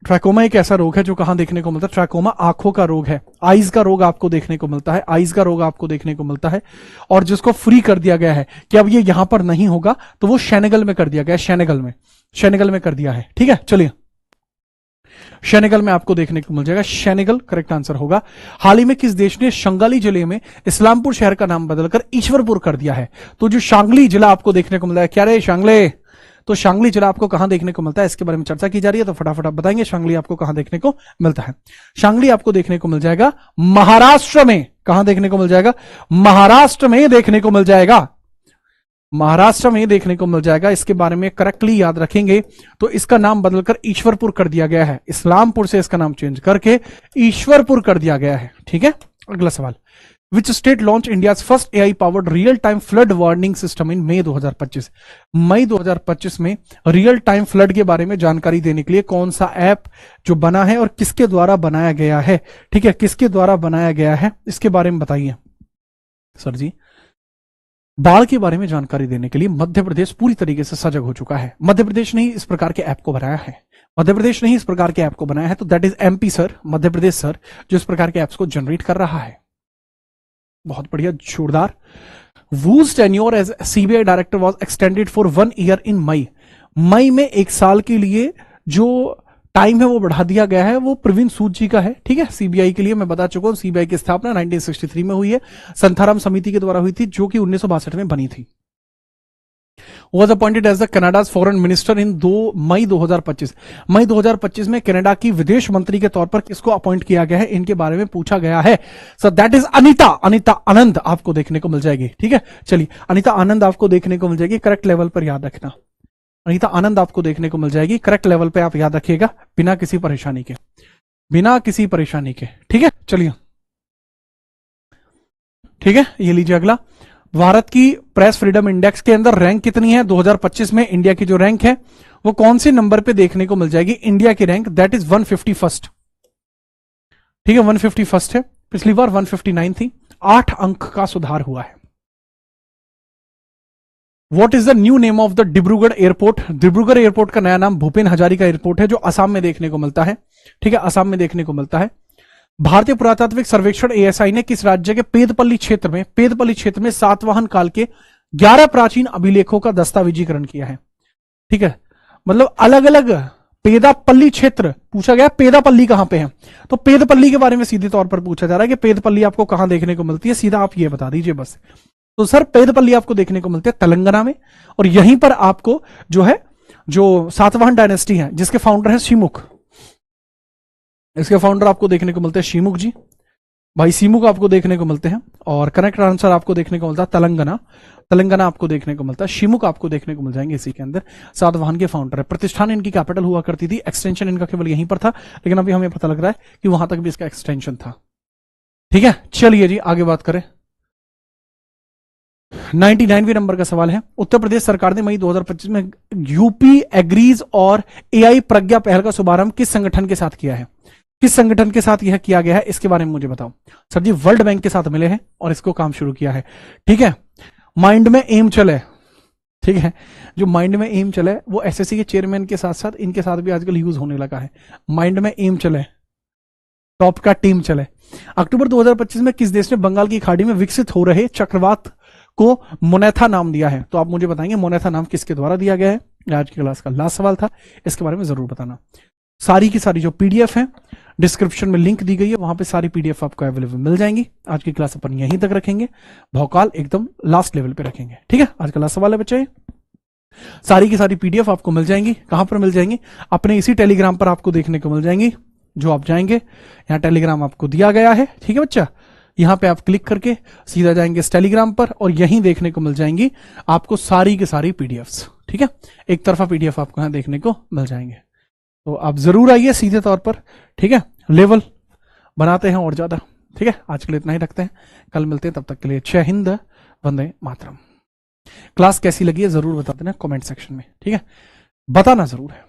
ट्रैकोमा एक ऐसा रोग है जो कहां देखने को मिलता है? ट्रैकोमा आंखों का रोग है। आईज का रोग आपको देखने को मिलता है। आईज का रोग आपको देखने को मिलता है। और जिसको फ्री कर दिया गया है कि अब ये यहां पर नहीं होगा, तो वो सेनेगल में कर दिया गया है। सेनेगल में कर दिया है। ठीक है, चलिए, सेनेगल में आपको देखने को मिल जाएगा। सेनेगल करेक्ट आंसर होगा। हाल ही में किस देश ने शंगाली जिले में इस्लामपुर शहर का नाम बदलकर ईश्वरपुर कर दिया है? तो जो शांगली जिला आपको देखने को मिलता है, क्या रे शांगले, तो शांगली जिला आपको कहां देखने को मिलता है, इसके बारे में चर्चा की जा रही है, तो फटाफट आप बताएंगे शांगली आपको कहां देखने को मिलता है। शांगली आपको देखने को मिल जाएगा महाराष्ट्र में। कहां देखने को मिल जाएगा? महाराष्ट्र में देखने को मिल जाएगा। महाराष्ट्र में देखने को मिल जाएगा। इसके बारे में करेक्टली याद रखेंगे तो इसका नाम बदलकर ईश्वरपुर कर दिया गया है। इस्लामपुर से इसका नाम चेंज करके ईश्वरपुर कर दिया गया है। ठीक है, अगला सवाल, which state launch India's first AI powered real time flood warning system in May 2025? मई 2025 में रियल टाइम फ्लड के बारे में जानकारी देने के लिए कौन सा ऐप जो बना है और किसके द्वारा बनाया गया है? ठीक है, किसके द्वारा बनाया गया है इसके बारे में बताइए सर जी। बाढ़ के बारे में जानकारी देने के लिए मध्य प्रदेश पूरी तरीके से सजग हो चुका है। मध्य प्रदेश ने ही इस प्रकार के ऐप को बनाया है, मध्य प्रदेश ने ही इस प्रकार के ऐप को बनाया है, तो that is MP sir, Madhya Pradesh sir, जो इस प्रकार के ऐप्स को जनरेट कर रहा है। बहुत बढ़िया, जोरदार। Whose tenure as CBI director was extended for 1 year in May. मई में 1 साल के लिए जो टाइम है वो बढ़ा दिया गया है, वो प्रवीण सूद जी का है। ठीक है, सीबीआई के लिए मैं बता चुका हूं, सीबीआई की स्थापना 1963 में हुई है, संथाराम समिति के द्वारा हुई थी, जो कि 1962 में बनी थी। was appointed as the Canada's foreign minister in मई 2025। मई 2025 में कनाडा की विदेश मंत्री के तौर पर किसको अपॉइंट किया गया है, इनके बारे में पूछा गया है। सो दैट इज अनीता आनंद आपको देखने को मिल जाएगी। ठीक है, चलिए अनीता आनंद आपको देखने को मिल जाएगी, करेक्ट लेवल पर याद रखना। अनीता आनंद आपको देखने को मिल जाएगी, करेक्ट लेवल पे आप याद रखिएगा, बिना किसी परेशानी के, बिना किसी परेशानी के। ठीक है, चलिए ठीक है, ये लीजिए अगला। भारत की प्रेस फ्रीडम इंडेक्स के अंदर रैंक कितनी है 2025 में? इंडिया की जो रैंक है वो कौन से नंबर पे देखने को मिल जाएगी? इंडिया की रैंक दैट इज 151st। ठीक है, 151st है, पिछली बार 159 थी, 8 अंक का सुधार हुआ है। What is the new name of the Dibrugarh airport? Dibrugarh airport का नया नाम भूपेन हजारिका एयरपोर्ट है, जो असम में देखने को मिलता है। ठीक है, असम में देखने को मिलता है। भारतीय पुरातात्विक सर्वेक्षण एएसआई ने किस राज्य के पेदपल्ली क्षेत्र में सातवाहन काल के 11 प्राचीन अभिलेखों का दस्तावेजीकरण किया है? ठीक है, मतलब अलग अलग पेदापल्ली क्षेत्र पूछा गया, पेदापल्ली कहां पे है, तो पेदपल्ली के बारे में सीधे तौर पर पूछा जा रहा है कि पेदपल्ली आपको कहां देखने को मिलती है, सीधा आप ये बता दीजिए बस। तो सर पेदपल्ली आपको देखने को मिलते हैं तेलंगाना में, और यहीं पर आपको जो है जो सातवाहन डायनेस्टी है जिसके फाउंडर है शिमुख, इसके फाउंडर आपको देखने को मिलते हैं शिमुख जी, भाई शिमुख आपको देखने को मिलते हैं। और करेक्ट आंसर आपको देखने को मिलता है तेलंगाना आपको देखने को मिलता है, शिमुख आपको देखने को मिल जाएंगे इसी के अंदर। सातवाहन के फाउंडर है, प्रतिष्ठान इनकी कैपिटल हुआ करती थी, एक्सटेंशन इनका केवल यहीं पर था, लेकिन अभी हमें पता लग रहा है कि वहां तक भी इसका एक्सटेंशन था। ठीक है, चलिए जी आगे बात करें। 99वें नंबर का सवाल है, उत्तर प्रदेश सरकार ने मई 2025 में यूपी एग्रीज और एआई प्रज्ञा पहल का शुभारंभ किस संगठन के साथ किया है? किस संगठन के साथ यह किया गया है, इसके बारे में मुझे बताओ। सर जी वर्ल्ड बैंक के साथ मिले हैं और इसको काम शुरू किया है। ठीक है, माइंड में एम चले, ठीक है, जो माइंड में एम चले वो एसएससी के चेयरमैन के साथ साथ इनके साथ भी आजकल यूज होने लगा है। माइंड में एम चले, टॉप का टीम चले। अक्टूबर 2025 में किस देश ने बंगाल की खाड़ी में विकसित हो रहे चक्रवात को मोनेथा नाम दिया है? तो आप मुझे बताएंगे मोनेथा नाम किसके द्वारा दिया गया है। आज की क्लास का लास्ट सवाल था, इसके बारे में जरूर बताना। सारी की सारी जो पीडीएफ है डिस्क्रिप्शन में लिंक दी गई है, वहां पे सारी पीडीएफ आपको अवेलेबल मिल जाएंगी। आज की क्लास अपन यहीं तक रखेंगे, भौकाल एकदम लास्ट लेवल पे रखेंगे। ठीक है, आज का लास्ट सवाल है बच्चे, सारी की सारी पीडीएफ आपको मिल जाएंगी। कहां पर मिल जाएंगी? अपने इसी टेलीग्राम पर आपको देखने को मिल जाएंगी। जो आप जाएंगे, यहाँ टेलीग्राम आपको दिया गया है, ठीक है बच्चा, यहां पे आप क्लिक करके सीधा जाएंगे इस टेलीग्राम पर और यहीं देखने को मिल जाएंगी आपको सारी की सारी पीडीएफ्स। ठीक है, एक तरफा पीडीएफ आपको यहां देखने को मिल जाएंगे, तो आप जरूर आइए सीधे तौर पर। ठीक है, लेवल बनाते हैं और ज्यादा। ठीक है, आज के लिए इतना ही रखते हैं, कल मिलते हैं, तब तक के लिए जय हिंद, वंदे मातरम। क्लास कैसी लगी है जरूर बता देना कमेंट सेक्शन में। ठीक है, बताना जरूर है।